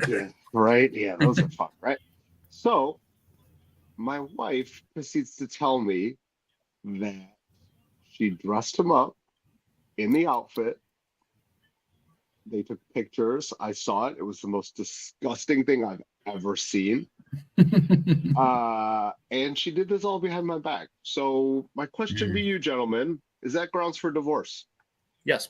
Yeah, right? Yeah, those are fun, right? So my wife proceeds to tell me that she dressed him up in the outfit. They took pictures. I saw it. It was the most disgusting thing I've ever seen. And she did this all behind my back. So my question to you, gentlemen, is that grounds for divorce? Yes.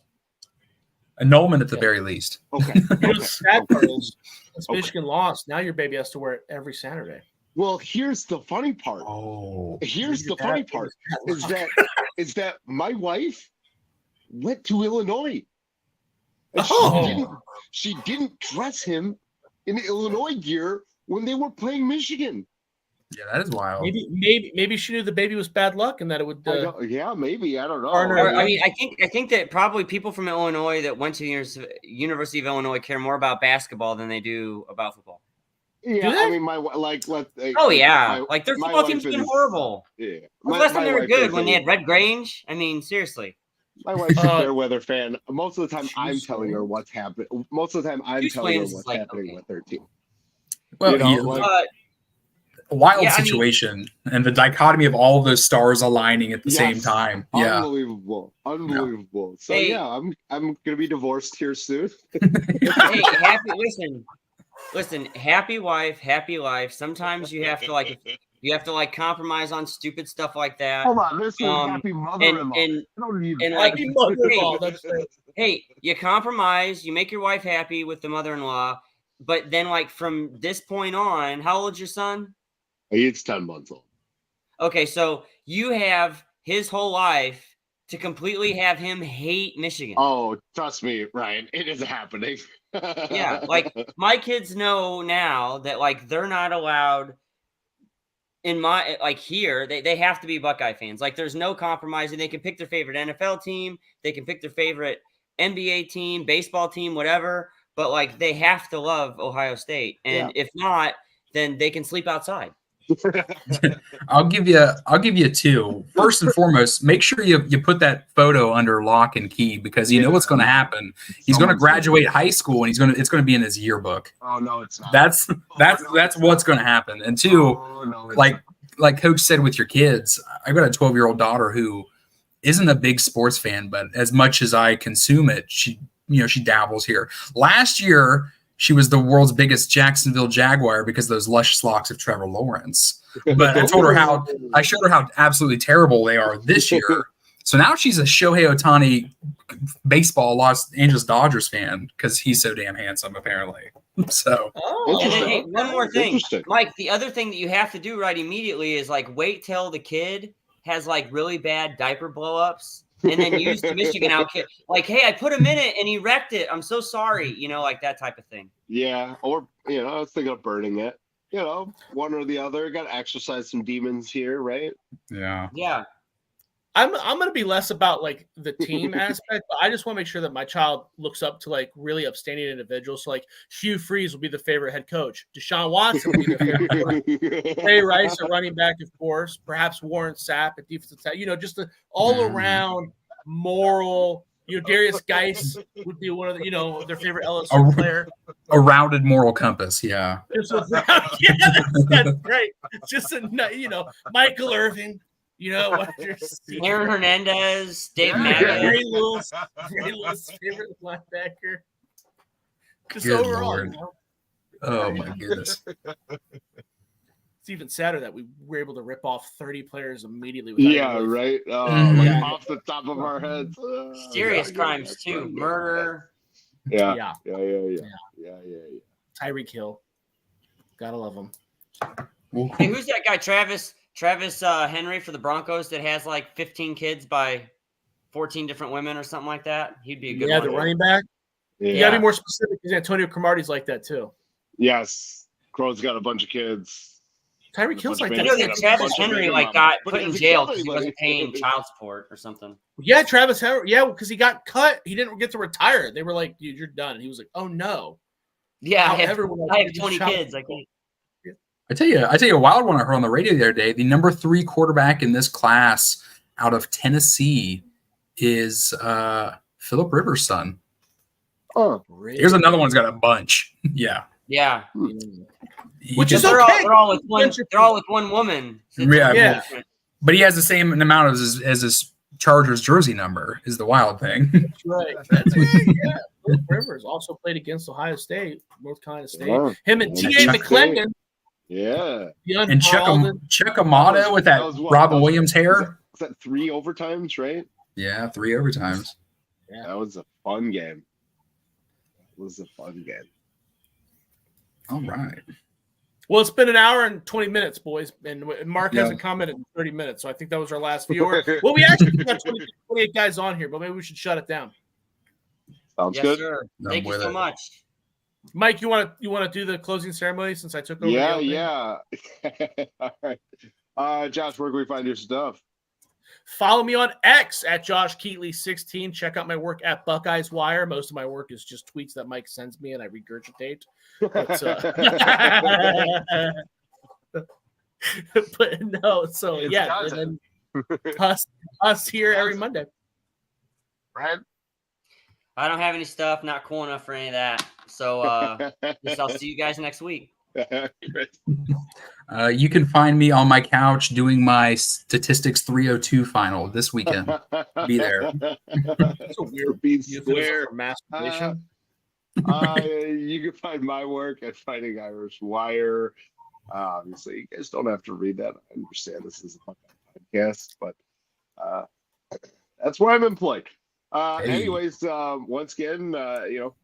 Annulment at the very least. Okay. You know, Okay. the sad part is, since Okay. Michigan lost, now your baby has to wear it every Saturday. Well, here's the funny part. Oh, Here's the Your funny dad part is is that my wife went to Illinois. And Oh. she didn't dress him in Illinois gear when they were playing Michigan. yeah, that is wild. Maybe she knew the baby was bad luck and that it would. Yeah, maybe. I don't know. Garner- Or, I mean, I think that probably people from Illinois that went to the University of Illinois care more about basketball than they do about football. Yeah, Do they? I mean, like Oh yeah, my- like their my football wife team's been is- horrible. Yeah. When's the last time they were wife good? is When they had Red Grange? I mean, seriously. My wife's a Uh, fair weather fan. Most of the time, Shoe I'm telling her swings. what's happening. Most of the time, I'm Shoe telling her swings is what's like, happening okay. with her team. Well, You know, yeah, like- a wild Yeah, I mean- situation, and the dichotomy of all those stars aligning at the same Yes. time. Yeah. Unbelievable. So Hey. yeah, I'm gonna be divorced here soon. Hey, listen, happy wife, happy life. Sometimes you have to compromise on stupid stuff like that. Hold on, this is Um, happy And mother-in-law. and I don't need and that. like Happy mother-in-law, that's it. hey, you compromise, you make your wife happy with the mother-in-law, but then like from this point on, how old's your son? He's 10 months old. Okay, so you have his whole life to completely have him hate Michigan. Oh, trust me, Ryan, it is happening. Yeah, like my kids know now that like they're not allowed in my like here, they have to be Buckeye fans. Like there's no compromising. They can pick their favorite NFL team, they can pick their favorite NBA team, baseball team, whatever, but like they have to love Ohio State. And if not, then they can sleep outside. I'll give you two. First and foremost, make sure you put that photo under lock and key because you know what's going to happen. He's going to graduate high school and it's going to be in his yearbook. Oh no, it's not. That's what's going to happen. And two, Oh, no, it's like Coach said with your kids, I've got a 12-year-old daughter who isn't a big sports fan, but as much as I consume it, she dabbles here. Last year, she was the world's biggest Jacksonville Jaguar because of those lush locks of Trevor Lawrence. But I showed her how absolutely terrible they are this year. So now she's a Shohei Ohtani baseball Los Angeles Dodgers fan because he's so damn handsome, apparently. So Oh, And then, hey, one more thing, Interesting. Mike. The other thing that you have to do right immediately is like wait till the kid has like really bad diaper blowups, and then use the Michigan out kid. Like, hey, I put him in it and he wrecked it. I'm so sorry. You know, like that type of thing. Yeah, or I was thinking of burning it. One or the other. Got to exercise some demons here, right? yeah. Yeah. I'm gonna be less about like the team aspect, but I just want to make sure that my child looks up to like really upstanding individuals. So like Hugh Freeze will be the favorite head coach. Deshaun Watson will be the favorite coach. Ray Rice, a running back, of course. Perhaps Warren Sapp at defensive side. Just an all-around moral. Darius Geis would be one of the their favorite LSU player. A rounded moral compass. Yeah. Just yeah, that's great. Just Michael Irvin. Aaron Hernandez, Dave Yeah. Maggott. Ray Lewis, favorite linebacker. Just Good overall, Lord. Oh my goodness. it's even sadder that we were able to rip off 30 players immediately. Yeah, even really- right. Mhm. Like Yeah. off the top of our heads. Serious Yeah, crimes that's too, right. murder. Yeah. Yeah, Yeah. Tyreek Hill. Gotta love him. Hey, who's that guy? Travis Henry for the Broncos that has like 15 kids by 14 different women or something like that. He'd be a good Yeah, one. the running back. You Yeah. gotta be more specific because Antonio Cromartie's like that too. Yes. Crow's got a bunch of kids. Tyreek Hill's like bunch I of that. know men. that too. Travis bunch of Henry baby like mamas. got But put in doesn't jail kill because he anybody. wasn't paying child support or something. Yeah, Travis Henry. Yeah, because he got cut. He didn't get to retire. They were like, "Dude, you're done." And he was like, "Oh no." Yeah, However, I have 20 kids. I can't. I tell you a wild one I heard on the radio the other day. The number 3 quarterback in this class out of Tennessee is Phillip Rivers' son. Oh, Here's another one who's got a bunch. Yeah. Yeah, Which is they're okay. all with one. They're all with one woman. So it's Yeah, Yeah. different. but he has the same amount as his Chargers jersey number is the wild thing. That's right. That's it. Yeah. Philip Rivers also played against Ohio State, North Carolina State. Yeah. Him and T.A. Chuck McClendon. Yeah. And Chuck Amato with that Robin Williams hair. Was that 3 overtimes, right? Yeah, 3 overtimes. Yeah. That was a fun game. It was a fun game. All right. Well, it's been an hour and 20 minutes, boys, and Mark hasn't commented in 30 minutes, so I think that was our last viewer. Well, we actually got 28 guys on here, but maybe we should shut it down. Sounds Yes, good. sir. No, Thank you with so it. much. Mike, you want to do the closing ceremony since I took over? the opening? Yeah. All right. Josh, where can we find your stuff? Follow me on X at Josh Keatley16. Check out my work at Buckeyes Wire. Most of my work is just tweets that Mike sends me and I regurgitate. But, but no, so It's yeah, cousin. and then us here every Monday. Brad? I don't have any stuff, not cool enough for any of that. So guess I'll see you guys next week. You can find me on my couch doing my Statistics 302 final this weekend. Be there. That's a weird Be use of it square. for masturbation. You can find my work at Fighting Irish Wire. Obviously, you guys don't have to read that. I understand this is a podcast, but that's where I'm employed. Anyways, once again,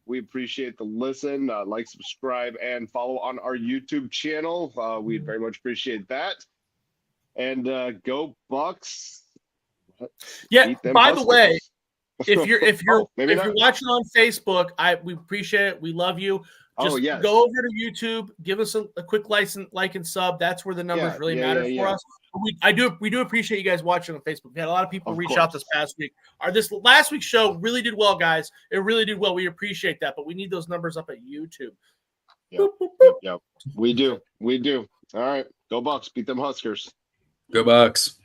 we appreciate the listen. Like, subscribe, and follow on our YouTube channel. We'd very much appreciate that. And go Bucks. Yeah. Beat them By the Huskers. way, if you're Oh, maybe not. watching on Facebook, we appreciate it. We love you. Just yes. go over to YouTube, give us a quick like and sub. That's where the numbers really matter for us. We do appreciate you guys watching on Facebook. We had a lot of people Of reach course. out this past week. This last week's show really did well, guys. It really did well. We appreciate that, but we need those numbers up at YouTube. Yep. We do. All right. Go Bucks. Beat them Huskers. Go Bucks.